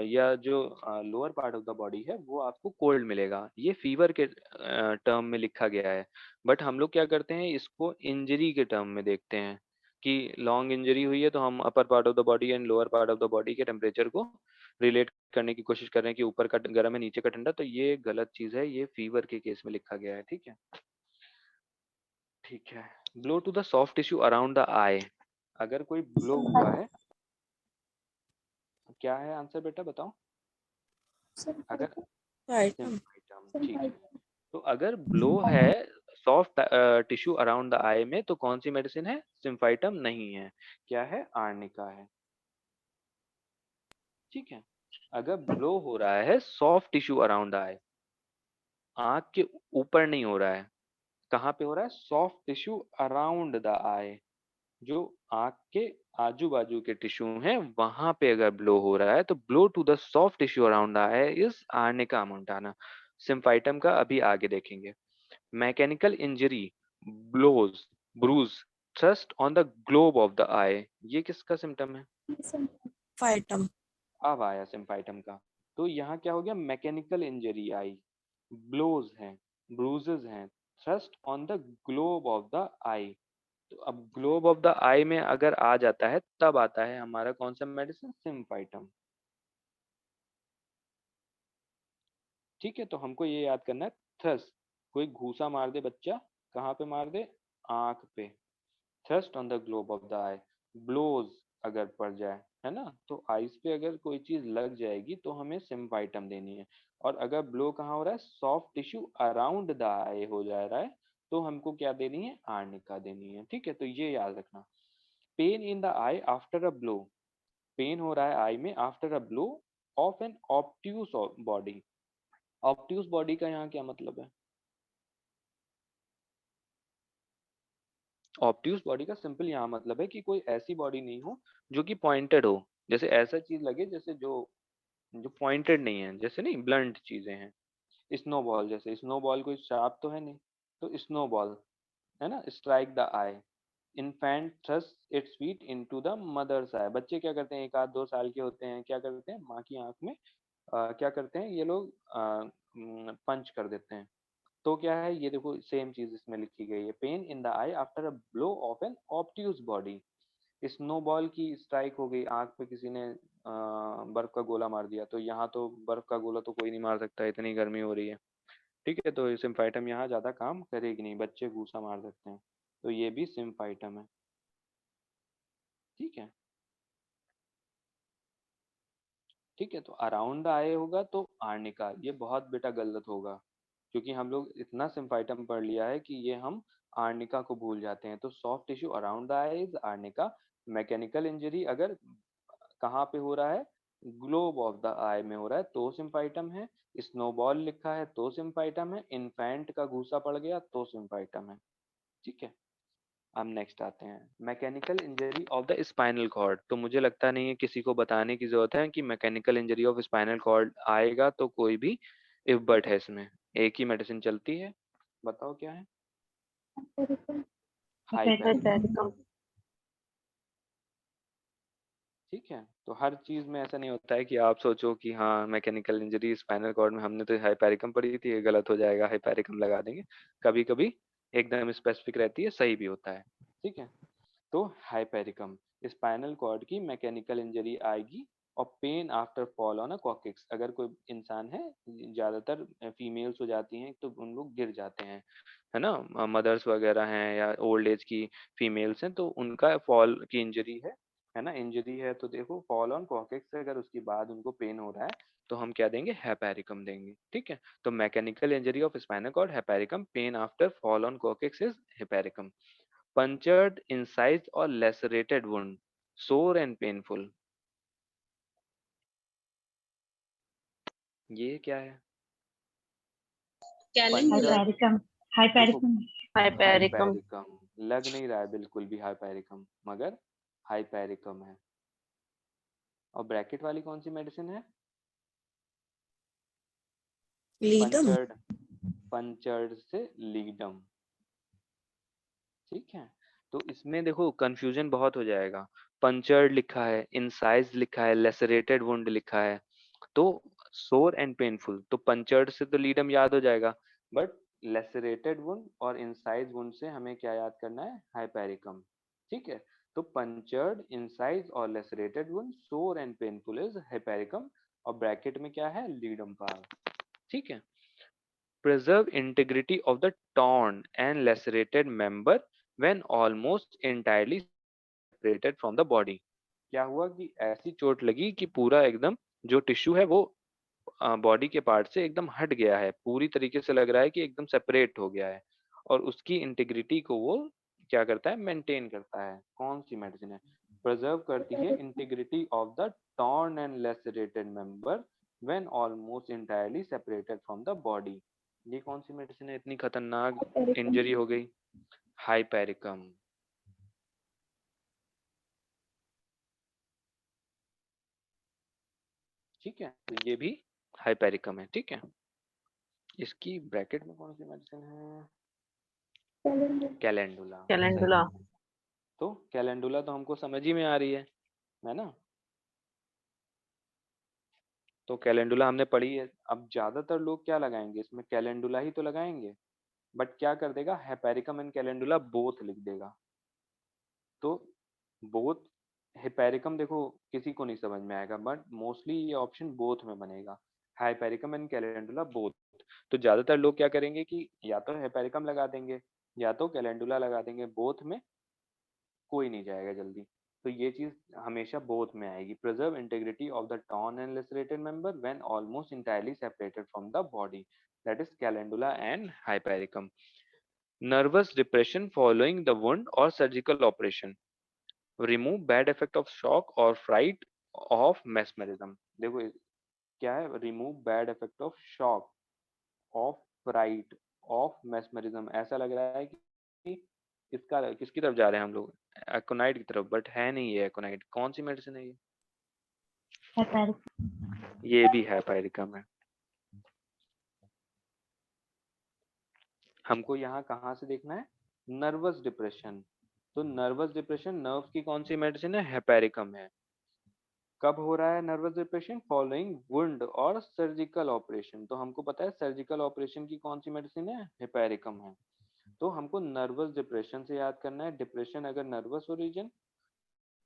या जो lower part of the body है वो आपको कोल्ड मिलेगा। ये फीवर के टर्म में लिखा गया है। बट हम लोग क्या करते हैं, इसको इंजरी के टर्म में देखते हैं, कि लॉन्ग इंजरी हुई है तो हम अपर part of the body and lower part of the body के टेम्परेचर को रिलेट करने की कोशिश कर रहे हैं कि ऊपर का गर्म है, नीचे का ठंडा। तो ये गलत चीज है, ये फीवर के केस में लिखा गया है। ठीक है। ठीक है। Blow to the soft tissue around the eye, अगर कोई ब्लो हुआ है, क्या है आंसर बेटा बताओ? अगर सिम्फाइटम। सिम्पटम, ठीक है। तो अगर ब्लो है सॉफ्ट टिश्यू अराउंड द आई में, तो कौन सी मेडिसिन है? सिम्फाइटम नहीं है, क्या है? आर्निका है। ठीक है। अगर ब्लो हो रहा है सॉफ्ट टिश्यू अराउंड द आई, आंख के ऊपर नहीं हो रहा है, कहाँ पे हो रहा है? सॉफ्ट टिश्यू अराउंड द आई, जो आंख के आजू बाजू के टिश्यू हैं वहां पे अगर ब्लो हो रहा है, तो blow to the soft tissue around the eye is arnica montana. Symphytum का अभी आगे देखेंगे। Mechanical injury, blows, bruise, thrust on the globe of the eye, ये किसका सिम्टम है? सिम्फाइटम। अब आया सिम्फाइटम का। तो यहाँ क्या हो गया? मैकेनिकल इंजरी आई, ब्लोज हैं, ब्रूजेस हैं, thrust on the globe of the eye. तो अब ग्लोब ऑफ द आई में अगर आ जाता है तब आता है हमारा कौन सा मेडिसिन, सिम्फाइटम। ठीक है, तो हमको ये याद करना है, थ्रस्ट, कोई घूसा मार दे बच्चा, कहाँ पे मार दे, आंख पे, thrust on the globe of the eye, blows अगर पड़ जाए, है ना, तो आइस पे अगर कोई चीज लग जाएगी तो हमें सिम्फाइटम देनी है। और अगर ब्लो कहाँ हो रहा है, सॉफ्ट टिश्यू अराउंड द आई हो जा रहा है, तो हमको क्या देनी है, आर्निका देनी है। ठीक है, तो ये याद रखना। Pain in the eye after a blow, pain हो रहा है आई में after a blow of an obtuse body. Obtuse body का यहाँ क्या मतलब है, ऑब्ट्यूस बॉडी का सिंपल यहाँ मतलब है कि कोई ऐसी बॉडी नहीं हो जो कि पॉइंटेड हो, जैसे ऐसा चीज लगे जैसे जो जो पॉइंटेड नहीं है, जैसे नहीं ब्लंट चीजें हैं। स्नोबॉल, जैसे स्नोबॉल कोई शार्प तो है नहीं, तो स्नोबॉल, है ना, strike the I, infant thrust its feet into the mother's आई। बच्चे क्या करते हैं, 1 आध 2 साल के होते हैं, क्या करते हैं, माँ की आंख में क्या करते हैं ये लोग, पंच कर देते हैं। तो क्या है, ये देखो सेम चीज इसमें लिखी गई है, pain in the eye after a blow of an obtuse body. Snowball की स्ट्राइक हो गई, आंख पे किसी ने बर्फ का गोला मार दिया, तो यहाँ तो बर्फ का गोला तो कोई नहीं मार सकता, इतनी गर्मी हो रही है। ठीक है, तो सिम्फाइटम यहाँ ज्यादा काम करेगी नहीं, बच्चे घूसा मार सकते हैं, तो ये भी सिम्फाइटम है। ठीक है, ठीक है, तो अराउंड द आई होगा तो आर्निका, ये बहुत बेटा गलत होगा, क्योंकि हम लोग इतना सिम्फाइटम पढ़ लिया है कि ये हम आर्निका को भूल जाते हैं। तो soft tissue around the eye is arnica. Mechanical injury अगर कहाँ पे हो रहा है, ग्लोब ऑफ द आई में हो रहा है तो सिम्फाइटम है। स्नोबॉल लिखा है तो सिम्फाइटम है। इन्फेंट का घूसा पड़ गया तो सिम्फाइटम है। ठीक है, अब नेक्स्ट आते हैं, mechanical injury of the spinal cord. तो मुझे लगता नहीं है किसी को बताने की जरूरत है कि mechanical injury of spinal cord आएगा तो कोई भी इफ बट है इसमें, एक ही मेडिसिन चलती है, बताओ क्या है, हाइपेरिकम। hypericum, ठीक है, तो हर चीज में ऐसा नहीं होता है कि आप सोचो कि हाँ मैकेनिकल इंजरी स्पाइनल कॉर्ड में हमने तो हाइपेरिकम पढ़ी थी, ये गलत हो जाएगा, हाइपेरिकम लगा देंगे। कभी कभी एकदम स्पेसिफिक रहती है, सही भी होता है। ठीक है, तो हाइपेरिकम, स्पाइनल कॉर्ड की मैकेनिकल इंजरी आएगी। और pen after fall on a coccyx, अगर कोई इंसान है, ज्यादातर फीमेल्स हो जाती हैं तो उन लोग गिर जाते हैं, है ना, मदर्स वगैरह हैं या ओल्ड एज की फीमेल्स हैं तो उनका फॉल की इंजरी है ना, इंजरी है तो देखो फॉल ऑन कॉकिक्स से अगर उसके बाद उनको पेन हो रहा है तो हम क्या देंगे, हैपेरिकम देंगे। ठीक है, तो mechanical injury of spinal cord hypericum, pain after fall on coccyx is hypericum. punctured incised or lacerated wound, sore and painful, ये क्या है, कैलेंडुला। पंचर्ड, hypericum, देखो hypericum, hypericum, हाइपेरिकम लग नहीं रहा है बिल्कुल भी हाइपेरिकम, मगर हाइपेरिकम है। और ब्रैकेट वाली कौन सी मेडिसिन है, लीडम। पंचर्ड, पंचर्ड से लीडम। ठीक है, तो इसमें देखो कंफ्यूजन बहुत हो जाएगा, पंचर्ड लिखा है, इंसाइज लिखा है, लेसरेटेड वुंड लिखा है, तो सोर एंड पेनफुल, तो पंचर्ड से तो लीडम याद हो जाएगा, बट लेसरेटेड वुंड और इंसाइज वुंड से हमें क्या याद करना है, हाइपेरिकम। ठीक है, तो पंचर्ड, इंसाइज और लेसरेटेड वुंड, सोर एंड पेनफुल इज हाइपेरिकम, और ब्रैकेट में क्या है, लीडम पार। ठीक है, preserve integrity of the torn and lacerated member when almost entirely separated from the body। क्या हुआ कि ऐसी चोट लगी कि पूरा एकदम जो टिश्यू है वो बॉडी के पार्ट से एकदम हट गया है, पूरी तरीके से लग रहा है कि एकदम सेपरेट हो गया है, और उसकी इंटीग्रिटी को वो क्या करता है, मेंटेन करता है। कौन सी मेडिसिन है, प्रिजर्व करती है integrity of the torn and lacerated member when almost entirely separated from the body. ये कौन सी मेडिसिन है, इतनी खतरनाक इंजरी हो गई, हाइपेरिकम। ठीक है, तो ये भी हाइपेरिकम है। ठीक है, इसकी ब्रैकेट में कौन सी मेडिसिन है, कैलेंडुला। सही calendula, है, तो कैलेंडुला तो हमको समझ ही में आ रही है ना, तो कैलेंडुला हमने पढ़ी है। अब ज्यादातर लोग क्या लगाएंगे इसमें, कैलेंडुला ही तो लगाएंगे, बट क्या कर देगा, हेपेरिकम एंड कैलेंडुला बोथ लिख देगा। तो बोथ हेपेरिकम देखो किसी को नहीं समझ में आएगा, बट मोस्टली ये ऑप्शन बोथ में बनेगा, हाइपेरिकम एंड कैलेंडुला बोथ। तो ज्यादातर लोग क्या करेंगे कि या तो हेपेरिकम लगा देंगे या तो कैलेंडुला लगा देंगे, बोथ में कोई नहीं जाएगा जल्दी। तो ये चीज हमेशा बोथ में आएगी। Preserve integrity of the torn and lacerated member when almost entirely separated from the body, that is calendula and hypericum. Nervous depression following the wound और surgical operation, remove bad effect of shock और फ्राइट ऑफ मेस्मरिज्म। देखो क्या है, remove bad effect of shock of fright of mesmerism. ऐसा लग रहा है कि इसका किसकी तरफ जा रहे हैं हम लोग, एकोनाइट की तरफ, बट है नहीं ये एकोनाइट। कौन सी मेडिसिन है ये? ये भी हाइपेरिकम है। हमको यहाँ कहाँ से देखना है, नर्वस डिप्रेशन। तो नर्वस डिप्रेशन नर्व्स की कौन सी मेडिसिन है, हेपेरिकम है। कब हो रहा है नर्वस डिप्रेशन, फॉलोइंग वुंड और सर्जिकल ऑपरेशन। तो हमको पता है सर्जिकल ऑपरेशन की कौन सी मेडिसिन है, हेपेरिकम है। तो हमको नर्वस डिप्रेशन से याद करना है, डिप्रेशन अगर नर्वस हो रीजन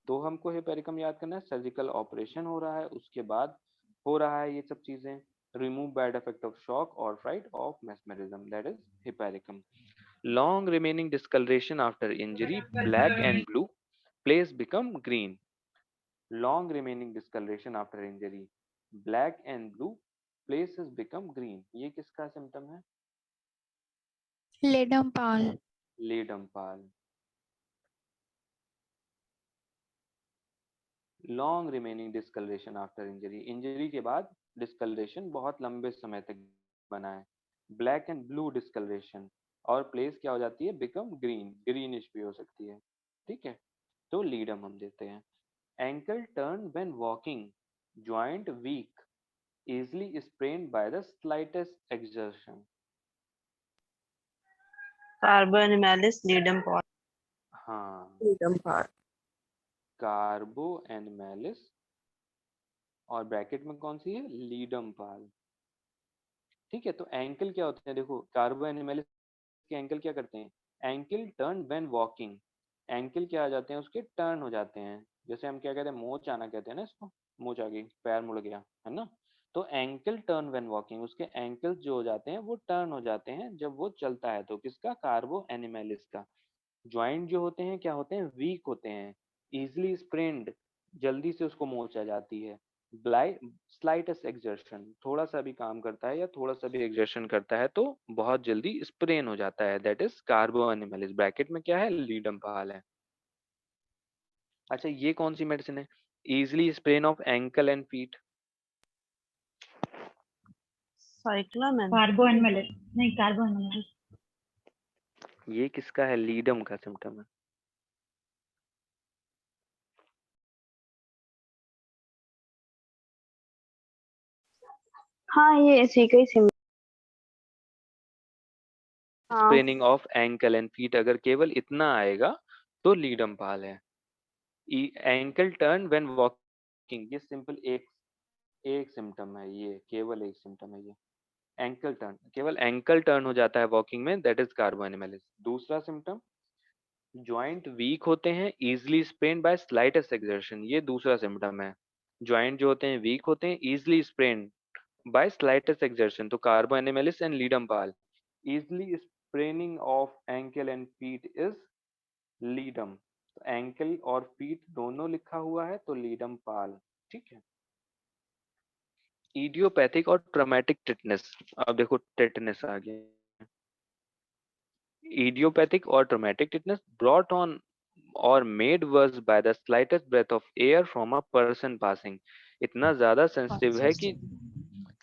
तो हमको हेपेरिकम याद करना है। सर्जिकल ऑपरेशन हो रहा है उसके बाद हो रहा है ये सब चीजें, remove bad effect of shock और fright of mesmerism, that is hypericum. Long remaining discoloration after injury, black and blue, place become green. Long remaining discoloration after injury, black and blue, places become green। ये किसका सिम्टम है, ledum pal. Ledum pal. Long remaining discoloration after injury, injury के बाद डिस्कलरेशन बहुत लंबे समय तक बना है। ब्लैक एंड ब्लू डिस्कलरेशन, और प्लेस क्या हो जाती है, बिकम ग्रीन, ग्रीनिश भी हो सकती है। ठीक है, तो लीडम हम देते हैं। Ankle turn when walking, joint weak, easily sprained by the slightest exertion। Carbo animalis ledum pal. हाँ, freedom part, कार्बो एनिमेलिस, और ब्रैकेट में कौन सी है, लीडम पाल। ठीक है, तो एंकल क्या होते हैं, देखो कार्बो एनिमेलिस के एंकल क्या करते हैं, ankle turn when walking. Ankle क्या आ जाते हैं उसके, टर्न हो जाते हैं। जैसे हम क्या कहते हैं, मोच आना कहते हैं ना इसको, मोच आ गई, पैर मुड़ गया, है ना। तो एंकल टर्न व्हेन वॉकिंग, उसके एंकल्स जो हो जाते हैं वो टर्न हो जाते हैं जब वो चलता है। तो किसका, कार्बो एनिमेलिस का। ज्वाइंट जो होते हैं क्या होते हैं, वीक होते हैं, इजिली स्प्रेन्ड, जल्दी से उसको मोच आ जाती है। स्लाइटेस्ट एक्सर्शन, थोड़ा सा भी काम करता है या थोड़ा सा भी एक्सर्शन करता है तो बहुत जल्दी स्प्रेन हो जाता है, that is carbo animalis. Bracket में क्या है, लीडम पाल है। अच्छा, ये कौन सी मेडिसिन है, easily sprain of ankle and feet, cyclamen. Carbo animalis नहीं, कार्बोनिमेलिस। ये किसका है, लीडम का सिम्टम है। हाँ, ये इसी का ही सिम। हाँ, स्प्रेनिंग ऑफ एंकल एंड फीट, अगर केवल इतना आएगा तो लीडम पाल है। एंकल टर्न व्हेन वॉकिंग, ये सिंपल एक सिम्टम है, ये केवल एक सिम्टम है ये, एंकल टर्न, केवल एंकल टर्न हो जाता है वॉकिंग में, दैट इज कार्बो एनिमेलिस। दूसरा सिम्टम, ज्वाइंट वीक होते हैं, easily sprained by slightest exertion, ये दूसरा सिम्टम है। ज्वाइंट जो होते हैं वीक होते हैं, easily sprained by slightest exertion, तो carbo animalis and ledum pal. Easily spraining of ankle and feet is ledum. तो एंकल और फीट दोनों लिखा हुआ है तो लीडम पाल। ठीक है, इडियोपैथिक और ट्रॉमेटिक टिटनेस, अब देखो टिटनेस आ गया। इडियोपैथिक और ट्रॉमेटिक टिटनेस ब्रॉट ऑन और made worse by the slightest breath of air from a person passing. इतना ज्यादा सेंसिटिव है कि,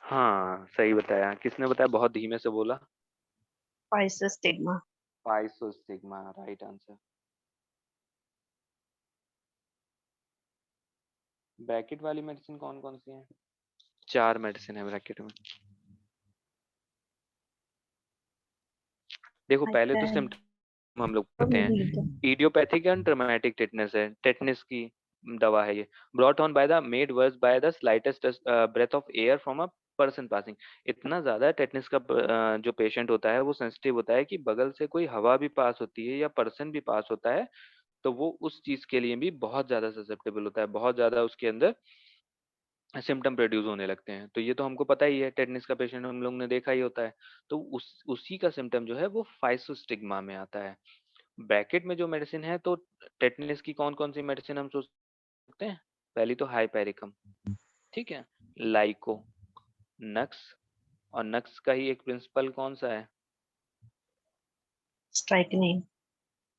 हाँ सही बताया, किसने बताया, बहुत धीमे से बोला, पाइसोस्टिग्मा। पाइसोस्टिग्मा, राइट आंसर। ब्रैकेट वाली मेडिसिन कौन कौन सी है, 4 मेडिसिन है ब्रैकेट में। देखो पहले तो सिम्टम हम लोग पढ़ते हैं, इडियोपैथिक एंड ट्रॉमेटिक टिटनेस है, टिटनेस की दवा है ये। Brought on by the made worse by the slightest breath of air from a person passing. इतना ज्यादा टेटनस का जो पेशेंट होता है वो सेंसिटिव होता है कि बगल से कोई हवा भी पास होती है या पर्सन भी पास होता है तो वो उस चीज के लिए भी बहुत ज्यादा ससेप्टेबल होता है, बहुत ज्यादा उसके अंदर सिम्टम प्रोड्यूस होने लगते हैं। तो ये तो हमको पता ही है, टेटनस का पेशेंट हम लोग ने देखा ही होता है। तो उसी का सिम्टम जो है वो फाइसोस्टिग्मा में आता है। ब्रैकेट में जो मेडिसिन है, तो टेटनस की कौन कौन सी मेडिसिन हम सोच सकते हैं? पहली तो हाइपेरिकम, ठीक है, लाइको, नक्स, और नक्स का ही एक प्रिंसिपल कौन सा है? स्ट्राइकनिन।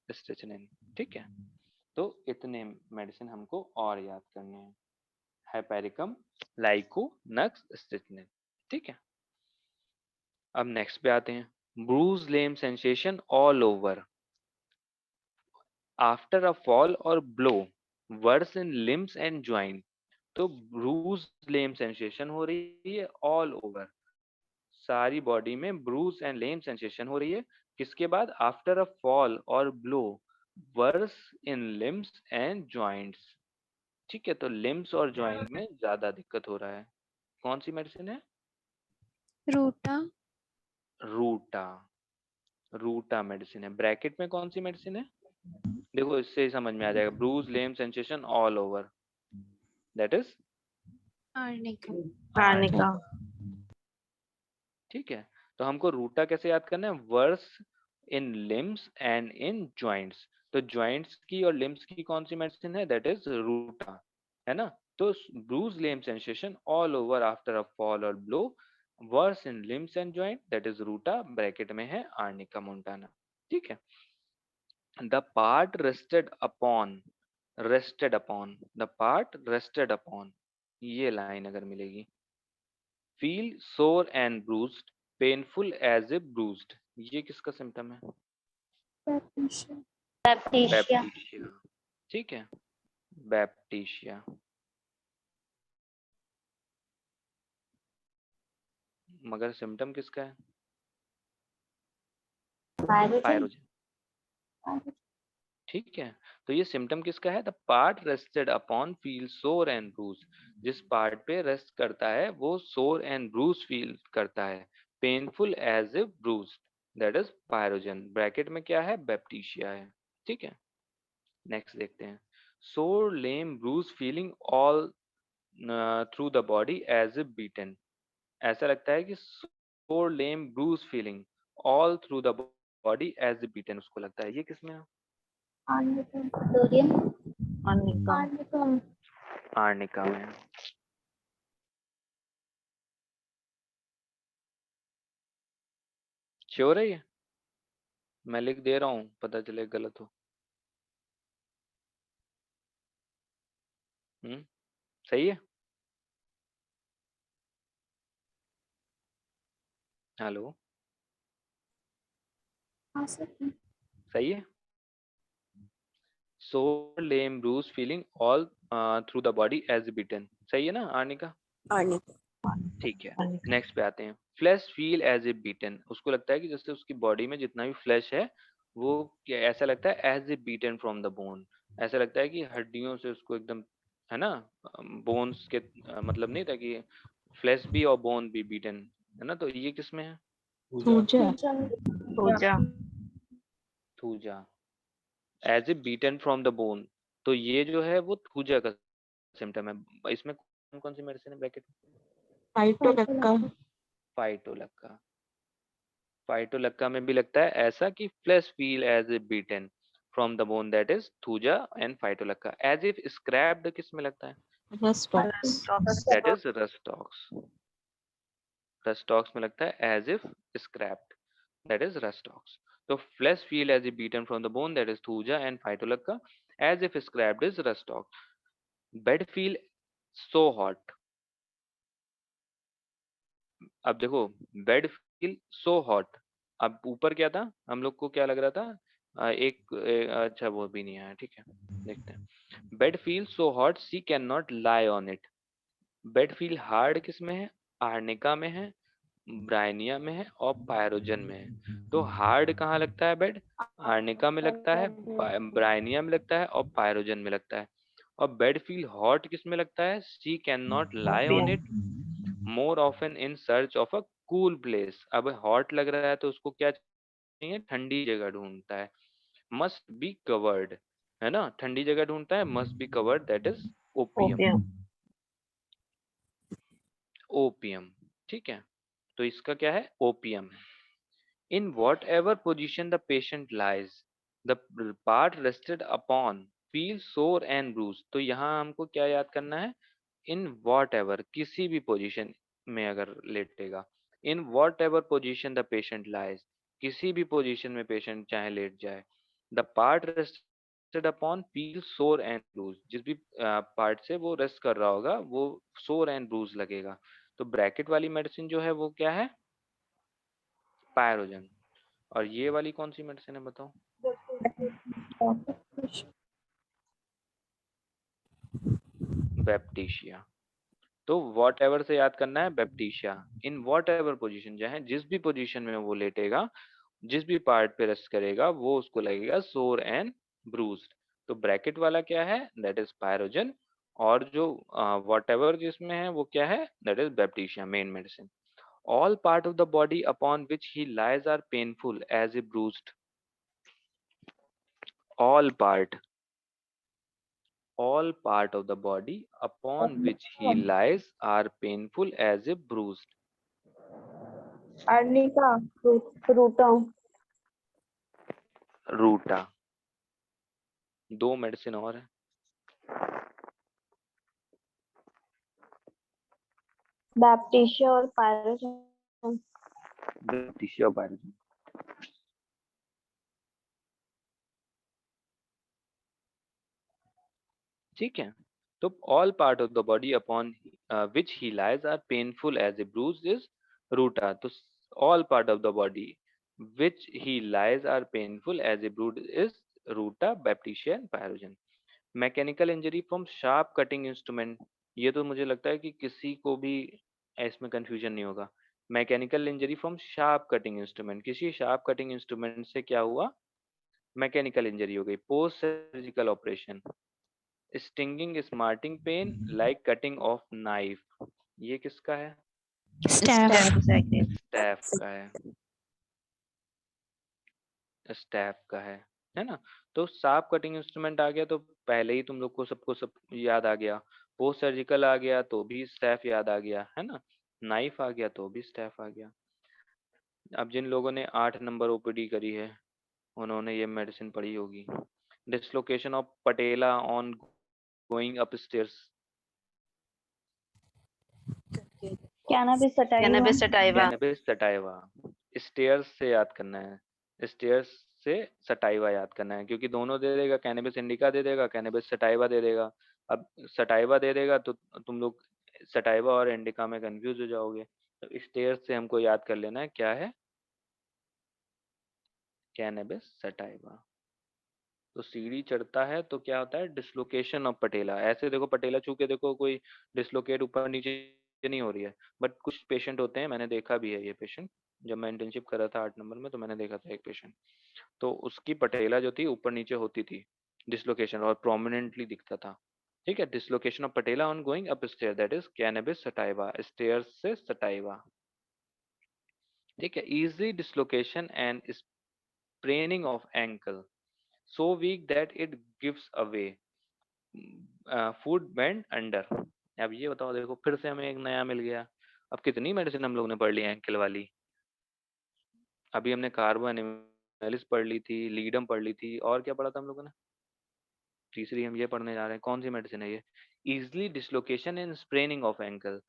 स्ट्रेचनिन, ठीक है। तो इतने मेडिसिन हमको और याद करने हैं, हाइपेरिकम, लाइको, नक्स, स्ट्रेचनिन, ठीक है। अब नेक्स्ट पे आते हैं, bruise lame sensation all over after a fall और blow, worse in limbs and joint. तो ब्रूज लेम सेंसेशन हो रही है ऑल ओवर, सारी बॉडी में ब्रूज एंड लेम सेंसेशन हो रही है। किसके बाद? आफ्टर अ फॉल और blow, worse in limbs and joints, ठीक है। तो लिम्स और जॉइंट में ज्यादा दिक्कत हो रहा है। कौन सी मेडिसिन है? रूटा, रूटा, रूटा मेडिसिन है। ब्रैकेट में कौन सी मेडिसिन है? देखो इससे ही समझ में आ जाएगा, bruise lame sensation all over, that is arnica, arnica. ठीक है। तो हमको रूटा कैसे याद करना है? Worse in limbs and in joints. तो जॉइंट्स की और लिम्स की कौन सी मेडिसिन है? दैट इज रूटा, है ना। तो bruise lame sensation all over after a fall और blow, worse in limbs and joint, that is ruta, bracket में है आर्निका मोंटाना, ठीक है। The part rested upon, the part rested upon, ये लाइन अगर मिलेगी। Feel sore and bruised, painful as if bruised, ये किसका सिम्टम है? बैप्टिशिया, बैप्टीशिया, ठीक है, बैप्टीशिया। मगर सिम्टम किसका है? पायरोजन, ठीक है। तो ये सिम्टम किसका है? The part rested upon feel sore and bruise, जिस पार्ट पे रेस्ट करता है वो सोर एंड ब्रूज फील करता है, painful as if bruised, that is pyrogen, bracket में क्या है? बैप्टीशिया है, ठीक है। नेक्स्ट देखते हैं, sore lame bruise feeling all through the body as if beaten। ऐसा लगता है कि sore lame bruise feeling all through the body as if beaten, उसको लगता है। ये किसमें है? आर्निका। आर्निका में है। श्योर है ये? मैं लिख दे रहा हूँ, पता चले गलत हो। सही है? हेलो, सही है? sore lame bruise feeling all through the body as beaten, सही है ना आर्निका? आर्निका, ठीक है। आर्निका। नेक्स्ट पे आते हैं, flesh feel as a beaten, उसको लगता है कि जैसे उसकी बॉडी में जितना भी फ्लैश है वो क्या, ऐसा लगता है as a beaten from the bone, ऐसा लगता है कि हड्डियों से उसको एकदम, है ना, बोन्स के मतलब नहीं था कि फ्लैश भी और बोन भी बीटन, है ना। तो ये किसमें है? पूजा, पूजा। Thuja, as a beaten from the bone. तो ये जो है वो थूजा का सिम्टम है। इसमें कौन कौन सी मेडिसिन है ब्रैकेट में? फाइटोलक्का, फाइटोलक्का, फाइटोलक्का में भी लगता है ऐसा कि flesh feel as a beaten from the bone, that is thuja and phytolacca. As if scraped किस में लगता है? Rhus tox, that is rhus tox, rhus tox में लगता है as if scraped, that is rhus tox. तो flesh feel as a beaten from the bone, that is thuja and phytolacca, as if scraped is rhus tox. Bed feel so hot, अब देखो, बेड फील सो हॉट, अब ऊपर क्या था, हम लोग को क्या लग रहा था? अच्छा वो भी नहीं आया, ठीक है, देखते हैं। Bed feel so hot she can not lie on it, bed feel hard किस में है? आर्निका में है, ब्रायनिया में है और पायरोजन में है। तो हार्ड कहाँ लगता है बेड? आर्निका में लगता है, ब्रायनिया में लगता है और पायरोजन में लगता है। और बेड फील हॉट किस में लगता है? She can not lie on it, more often in search of a cool place. अब हॉट लग रहा है तो उसको क्या चाहिए, ठंडी जगह ढूंढता है। मस्ट बी कवर्ड, है ना, ठंडी जगह ढूंढता है, must be covered, that is opium. Opium. Opium, ठीक है, तो इसका क्या है, opium. In whatever position the patient lies, the part rested upon feel sore and Bruges. तो यहाँ हमको क्या याद करना है, इन वॉट एवर, किसी भी पोजीशन में अगर लेटेगा, in whatever position the patient lies, किसी भी पोजीशन में पेशेंट चाहे लेट जाए, the part rested upon feel sore and bruise, जिस भी पार्ट से वो रेस्ट कर रहा होगा वो सोर एंड ब्रूज लगेगा। तो ब्रैकेट वाली मेडिसिन जो है वो क्या है, पायरोजन। और ये वाली कौन सी मेडिसिन है बताओ, बैप्टीशिया। तो वॉट एवर से याद करना है बैप्टीशिया। इन वॉट एवर पोजिशन, चाहे जिस भी पोजीशन में वो लेटेगा, जिस भी पार्ट पे रेस्ट करेगा वो उसको लगेगा सोर एंड ब्रूज्ड। तो ब्रैकेट वाला क्या है, दैट इज पायरोजन। और जो वॉट एवर जिसमें है वो क्या है, that is baptisia, main medicine. All part of the body upon which he lies are painful as a bruised. all part all part of the body upon which he lies are painful as if bruised. Arnica, ruta. Ruta. दो मेडिसिन और है, बैप्टीशिया और पायरोजन। बैप्टीशिया पायरोजन। ठीक है, तो all part of the body upon which he lies are painful as a bruise is रूटा। तो all part of the body which he lies are painful as a bruise is ruta, baptisia and pyrogen. Mechanical injury from sharp cutting instrument, ये तो मुझे लगता है कि किसी को भी इसमें कंफ्यूजन नहीं होगा। Mechanical injury from sharp cutting instrument, किसी शार्प कटिंग इंस्ट्रूमेंट से क्या हुआ, मैकेनिकल इंजरी हो गई। Post surgical operation, stinging smarting pain like cutting of knife, ये किसका है, Staff. स्टैफ का है, स्टैफ का है ना। तो शार्प कटिंग इंस्ट्रूमेंट आ गया तो पहले ही तुम लोग को सबको सब याद आ गया। पोस्ट सर्जिकल आ गया तो भी स्टैफ याद आ गया, है ना। नाइफ आ गया तो भी स्टैफ आ गया। अब जिन लोगों ने 8 नंबर ओपीडी करी है उन्होंने ये मेडिसिन पढ़ी होगी। Dislocation of patella on going up stairs, cannabis sativa. Cannabis sativa. Cannabis sativa. Stairs से याद करना है, स्टेयर्स से सटाइवा याद करना है, क्योंकि दोनों दे देगा, कैनबिस इंडिका दे देगा, कैनबिस सटाइवा दे देगा। अब सटाइवा दे देगा तो तुम लोग सटाइवा और इंडिका में कंफ्यूज हो जाओगे। तो स्टेयर्स से हमको याद कर लेना है क्या है, कैनबिस सटाइवा। तो सीढ़ी चढ़ता है तो क्या होता है, डिसलोकेशन ऑफ पटेला। ऐसे देखो, पटेला छू के देखो, कोई डिसलोकेट ऊपर नीचे नहीं हो रही है, बट कुछ पेशेंट होते हैं, मैंने देखा भी है ये पेशेंट, जब मैं इंटर्नशिप कर रहा था 8 नंबर में तो मैंने देखा था एक पेशेंट, तो उसकी पटेला जो थी ऊपर नीचे होती थी, डिसलोकेशन, और प्रोमिनेंटली दिखता था। ठीक है, dislocation of patella on going up stair, that is cannabis sativa, stairs से सटाइवा। ठीक है, easy dislocation and spraining of ankle, so weak that it gives away, foot bend under। अब ये बताओ, देखो फिर से हमें एक नया मिल गया। अब कितनी मेडिसिन हम लोग ने पढ़ ली एंकल वाली, अभी हमने कार्बो एनिमलिस पढ़ ली थी, लीडम पढ़ ली थी, और क्या पढ़ा था हम लोगों ने, तीसरी हम ये पढ़ने जा रहे हैं। कौन सी मेडिसिन है ये, easily dislocation and spraining of ankle.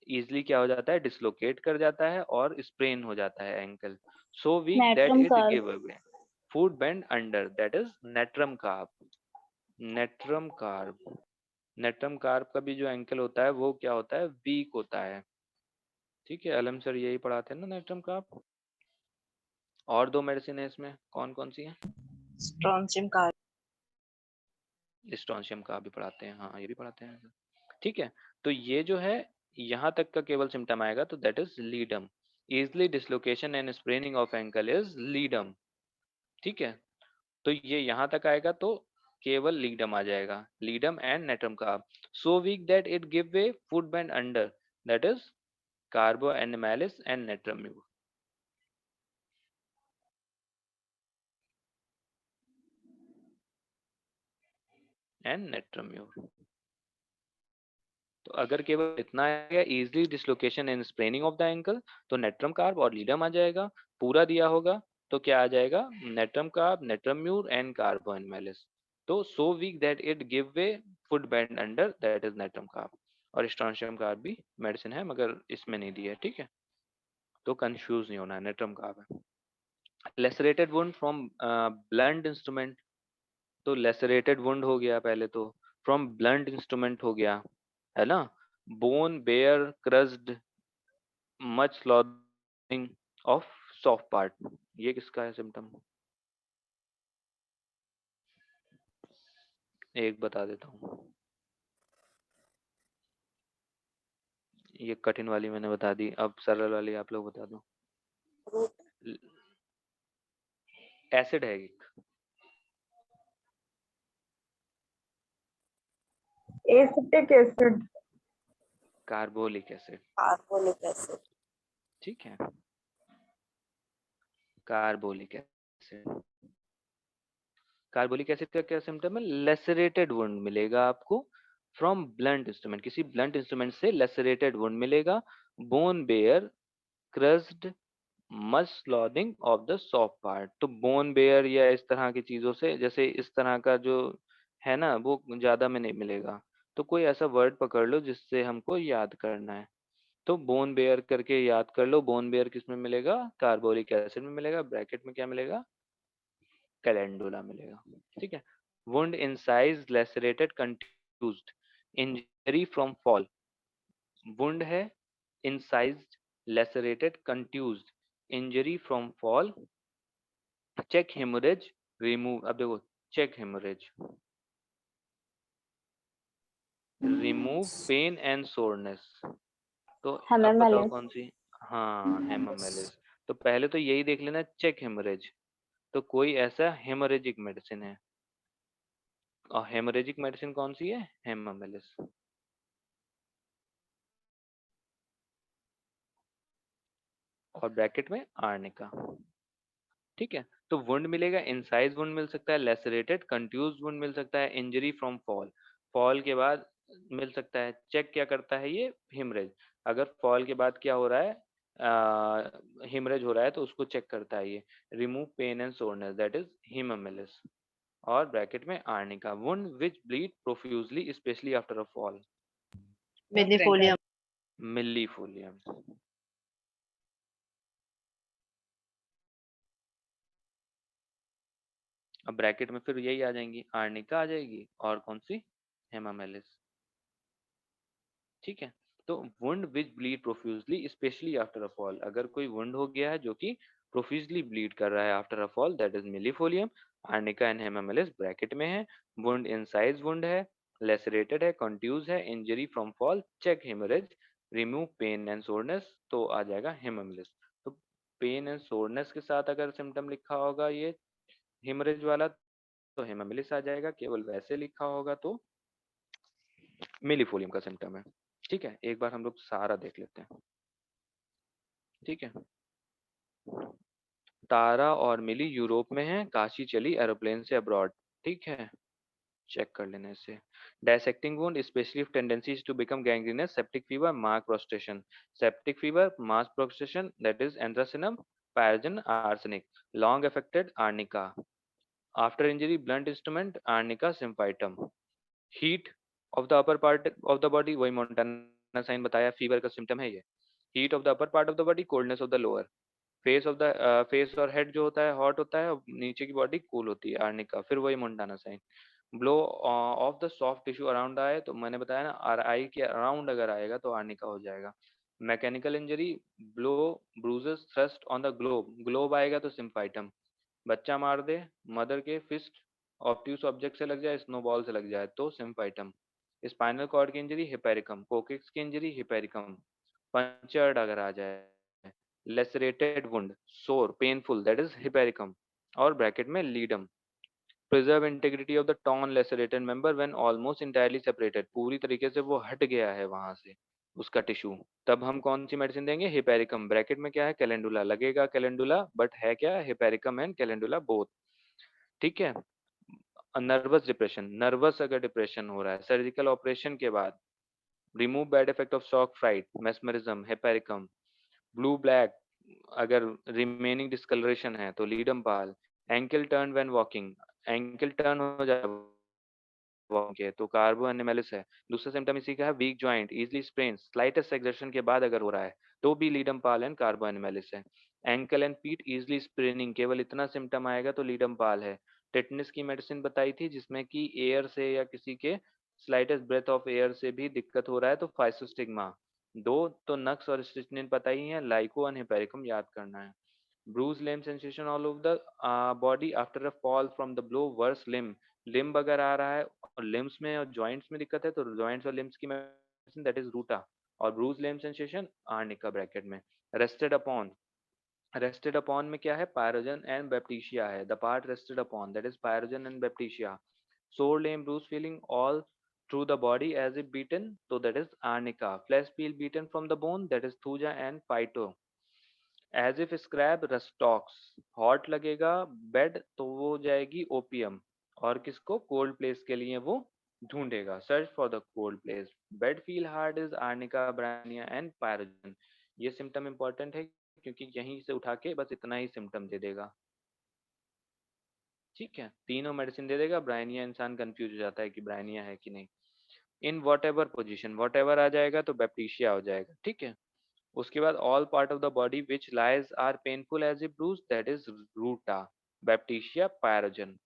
Easily क्या हो जाता है, डिसलोकेट कर जाता है और स्प्रेन हो जाता है ankle. So weak that natrum it carb. Give away, food bend under, that is natrum carb. Natrum carb, natrum carb का भी जो एंकल होता है वो क्या होता है, वीक होता है। ठीक है, अलम सर यही पढ़ाते हैं ना नेट्रम कार्ब। और दो मेडिसिन है इसमें, कौन कौन सी है, स्ट्रॉन्सियम का। स्ट्रॉन्शियम का भी पढ़ाते हैं, हाँ ये भी पढ़ाते हैं। ठीक है, तो ये जो है यहाँ तक का केवल सिम्टम आएगा तो that is ledum. Easily dislocation and spraining of ankle is ledum. ठीक है, तो ये यहाँ तक आएगा तो केवल लीडम आ जाएगा, ledum and natrum carb. So weak that it give way foot bend under, that is carbo animalis and natrum mur. And natrum mur. तो अगर केवल इतना आएगा easily dislocation and spraining of the ankle, तो नेट्रम कार्ब और लीडम आ जाएगा। पूरा दिया होगा तो क्या आ जाएगा, natrum carb, natrum mur and carbo animalis. तो so weak that it give way foot bend under, that is natrum carb. और स्ट्रॉन्शियम कार्ब भी मेडिसिन है मगर इसमें नहीं दिया है, ठीक है, तो कंफ्यूज नहीं होना है, नेट्रम कार्ब है। Lacerated wound from blunt instrument, तो लेसरेटेड वुंड हो गया पहले तो, फ्रॉम ब्लंट इंस्ट्रूमेंट हो गया, है ना। Bone bare crushed much sloughing of soft part, ये किसका है सिम्टम, एक बता देता हूँ, ये कठिन वाली मैंने बता दी, अब सरल वाली आप लोग बता दो। एसिड है एक, acetic acid, carbolic acid, carbolic acid. ठीक है, कार्बोलिक एसिड। कार्बोलिक एसिड का क्या सिम्टम है, लेसरेटेड वुंड मिलेगा आपको फ्रॉम ब्लंट इंस्ट्रूमेंट, किसी ब्लंट इंस्ट्रूमेंट से लेसरेटेड वुंड मिलेगा। Bone bare crushed much sloughing of the soft part, तो बोन बेयर या इस तरह की चीजों से, जैसे इस तरह का जो है ना, वो ज्यादा में नहीं मिलेगा। तो कोई ऐसा वर्ड पकड़ लो जिससे हमको याद करना है, तो बोन बेयर करके याद कर लो। बोन बेयर किस में मिलेगा, कार्बोलिक एसिड में मिलेगा, ब्रैकेट में क्या मिलेगा, कैलेंडुला मिलेगा, ठीक है। Wound incised lacerated contused, injury from fall, wound है incised, lacerated, contused, injury from fall, check hemorrhage, remove, अब देखो check hemorrhage, remove pain and soreness, तो अब बताओ कौन सी, हाँ हेमामेलिस। तो पहले तो यही देख लेना चेक हेमोरेज, तो कोई ऐसा हेमोरेजिक मेडिसिन है, और हेमोरेजिक मेडिसिन कौन सी है, हेमामेलिस। और ब्रैकेट में आर्निका, ठीक है। तो वुंड मिलेगा, इंसाइज वुंड मिल सकता है, लेसरेटेड कंट्यूज वुंड मिल सकता है, इंजरी फ्रॉम फॉल, फॉल के बाद मिल सकता है। चेक क्या करता है ये, हिमरेज, अगर फॉल के बाद क्या हो रहा है, हिमरेज हो रहा है तो उसको चेक करता है ये। Remove pain and soreness, that is hamamelis. और ब्रैकेट में arnica, wound which bleed profusely specially after a fall, millefolium. Millefolium. अब ब्रैकेट में फिर यही आ जाएंगी, आर्निका आ जाएगी और कौन सी, हेमामेलिस, ठीक है। तो wound which bleed profusely specially after a fall, अगर कोई वुंड हो गया है जो कि प्रोफ्यूजली ब्लीड कर रहा है after a fall, that is millefolium. Arnica and hamamelis bracket में है। वुंड इनसाइज वुंड है, लेसरेटेड है, कंट्यूज है, injury from fall, check haemorrhage, remove pain and soreness, तो आ जाएगा हेमामेलिस। तो पेन एंड सोरनेस के साथ अगर सिम्टम लिखा होगा ये हेमरेज वाला, तो हेमामेलिस आ जाएगा, केवल वैसे लिखा होगा तो मिलीफोलियम का सिम्टम है, ठीक है। एक बार हम लोग सारा देख लेते हैं, ठीक है। तारा और मिली यूरोप में है, काशी चली एरोप्लेन से अब्रॉड, ठीक है, चेक कर लेने से। Dissecting wound specially tendencies to become gangrenous, septic fever, mark prostration, septic fever, mass prostration, that is anthracinum, pyrogen, arsenic, long affected, arnica, after injury blunt instrument, arnica symphytum, heat of the upper part of the body, वही मोंटाना साइन बताया, फीवर का सिम्टम है ये। Heat of the upper part of the body, coldness of the lower, face of the face और हेड जो होता है हॉट होता है, और नीचे की बॉडी कूल होती है, आर्निका, फिर वही montana sign. Blow of the soft tissue around the eye, तो मैंने बताया ना, आई के अराउंड अगर आएगा तो आर्निका हो जाएगा। Mechanical injury, blow, bruises, thrust on the globe, globe आएगा तो सिम्फाइटम। बच्चा मार दे, मदर के फिस्ट ऑब्ट्यूस ऑब्जेक्ट से लग जाए, स्नोबॉल से लग जाए तो सिम्फाइटम। स्पाइनल कॉर्ड की इंजरी, हिपेरिकम, कोकिक्स की इंजरी, हिपेरिकम। पंचर्ड अगर आ जाए, lacerated wound, sore, painful, that is hypericum. और ब्रैकेट में ledum, preserve integrity of the torn lacerated member when almost entirely separated, पूरी तरीके से वो हट गया है वहां से, उसका टिश्यू, तब हम कौन सी मेडिसिन देंगे? हिपेरिकम। ब्रैकेट में क्या है? कैलेंडुला लगेगा, कैलेंडुला, बट है क्या? Hypericum and calendula both. ठीक है। नर्वस डिप्रेशन, नर्वस अगर डिप्रेशन हो रहा है सर्जिकल ऑपरेशन के बाद, remove bad effect of shock fright, mesmerism, hypericum. Blue black अगर रिमेनिंग डिस्कलरेशन है तो ledum pal. Ankle turn when walking, ankle turn हो जाए के तो कार्बो एनिमेलिस है। दूसरा सिम्टम इसी का है, weak joint, easily sprain, slightest exertion के बाद अगर हो रहा है तो भी लीडम पाल एंड कार्बो एनिमेलिस है। एंकल एंड पीट इजली स्प्रेनिंग, केवल इतना सिम्टम आएगा तो लीडम पाल है। टेटनस की मेडिसिन बताई थी जिसमें कि एयर से या किसी के स्लाइटेस्ट ब्रेथ ऑफ एयर से भी दिक्कत हो रहा है तो फाइसोस्टिग्मा। दो तो नक्स और स्ट्रिचनिन पता ही है, लाइको एंड हिपेरिकम याद करना है। Bruise limb sensation all over the body after a fall from the blow, worse limb, limb अगर आ रहा है और लिम्स में और जॉइंट्स में दिक्कत है तो जॉइंट्स और लिम्स की मेडिसिन दैट इज रूटा। और bruise limb sensation arnica bracket में। रेस्टेड अपॉन, रेस्टेड अपॉन में क्या है? पायरोजन एंड बैप्टीशिया है, the part rested upon that is pyrogen and baptisia. Sore lame bruise feeling all through the body as if beaten, so that is arnica. Flesh feel beaten from the bone, that is thuja and phyto. As if scraped rhus tox, hot लगेगा बेड तो वो हो जाएगी ओपियम, और किसको? कोल्ड प्लेस के लिए वो ढूंढेगा, search for the cold place. Bed feel hard is arnica bryonia and pyrogen. ये सिम्टम इंपॉर्टेंट है क्योंकि यहीं से उठा के बस इतना ही सिम्टम दे देगा। ठीक है, तीनों मेडिसिन दे देगा, ब्रायनिया इंसान कंफ्यूज हो जाता है कि ब्रायनिया है कि नहीं। In whatever position, whatever आ जाएगा तो बैप्टीशिया हो जाएगा। ठीक है, उसके बाद all part of the body which lies are painful as a bruise, that is ruta, baptisia, pyrogen.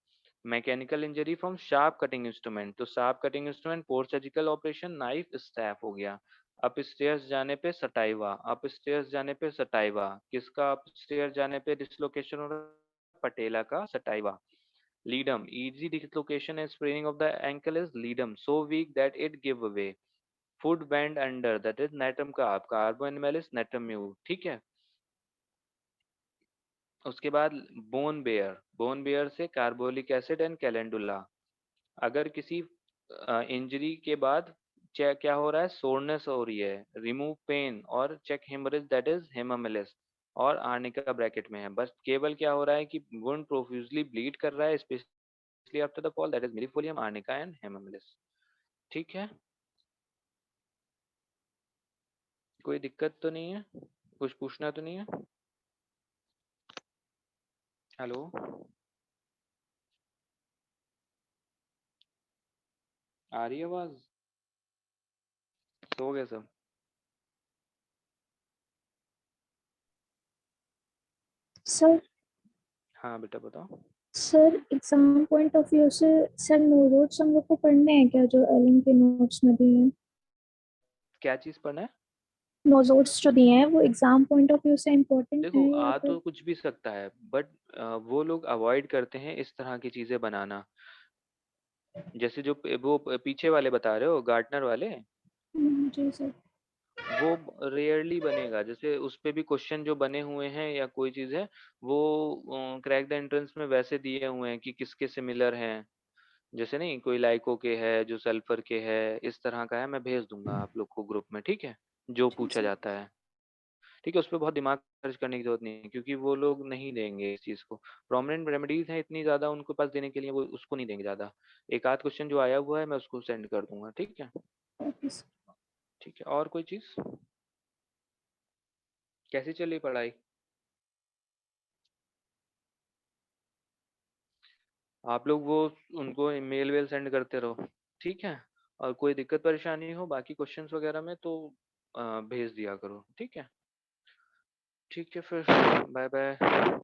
Mechanical injury from sharp cutting instrument, तो sharp cutting instrument, post surgical operation, knife, staph हो गया। अप स्टेयर्स जाने पे सटाइवा, अप स्टेयर्स जाने पे सटाइवा, किसका अप स्टेयर्स जाने पे डिसलोकेशन हो रहा है? पटेला का sativa. Ledum, easy dislocation and spraining of the ankle is ledum, so weak that it give away। Foot bend under, that is natrum carb, carbo animalis, natrum mur. ठीक है, उसके बाद बोन बेयर, बोन बेयर से कार्बोलिक एसिड एंड कैलेंडुला। अगर किसी इंजरी के बाद चेक क्या हो रहा है? सोरनेस हो रही है, रिमूव पेन और चेक हेमरेज, दैट इज हेमामिलिस। और आर्निका ब्रैकेट में है, बस केवल क्या हो रहा है कि वुंड प्रोफ्यूजली ब्लीड कर रहा है specially after the fall, that is millefolium, arnica and hamamelis. ठीक है, कोई दिक्कत तो नहीं है? कुछ पूछना तो नहीं है? हेलो, आ रही है आवाज? सो गए सब? सर हाँ बेटा बताओ। Sir exam point of view से सर नोट्स हम लोग को पढ़ने हैं क्या जो एलन के नोट्स में दिए हैं? क्या चीज पढ़ना है? नोट्स जो दिए हैं वो एग्जाम पॉइंट ऑफ व्यू से इम्पोर्टेंट देखो है या आ फिर? तो कुछ भी सकता है बट वो लोग अवॉइड करते हैं इस तरह की चीजें बनाना। जैसे जो वो पीछे वाले बता रहे हो गार्टनर वाले, जी सर। वो रेयरली बनेगा। जैसे उस पे भी क्वेश्चन जो बने हुए हैं या कोई चीज है वो क्रैक द एंट्रेंस में वैसे दिए हुए हैं कि किसके सिमिलर हैं। जैसे नहीं, कोई लाइको के है जो सल्फर के है, इस तरह का है, मैं भेज दूंगा आप लोग को ग्रुप में। ठीक है, जो जी पूछा सर। जाता है। ठीक है, उस पर बहुत दिमाग खर्च करने की जरूरत नहीं है क्योंकि वो लोग नहीं देंगे इस चीज को। प्रोमिनेंट रेमेडीज हैं इतनी ज्यादा उनके पास देने के लिए, वो उसको नहीं देंगे ज्यादा। एक आध क्वेश्चन जो आया हुआ है मैं उसको सेंड कर दूंगा। ठीक है। Okay sir. ठीक है, और कोई चीज? कैसी चली पढ़ाई? आप लोग वो उनको मेल वेल सेंड करते रहो। ठीक है, और कोई दिक्कत परेशानी हो बाकी क्वेश्चंस वगैरह में तो भेज दिया करो। ठीक है, ठीक है, फिर बाय बाय।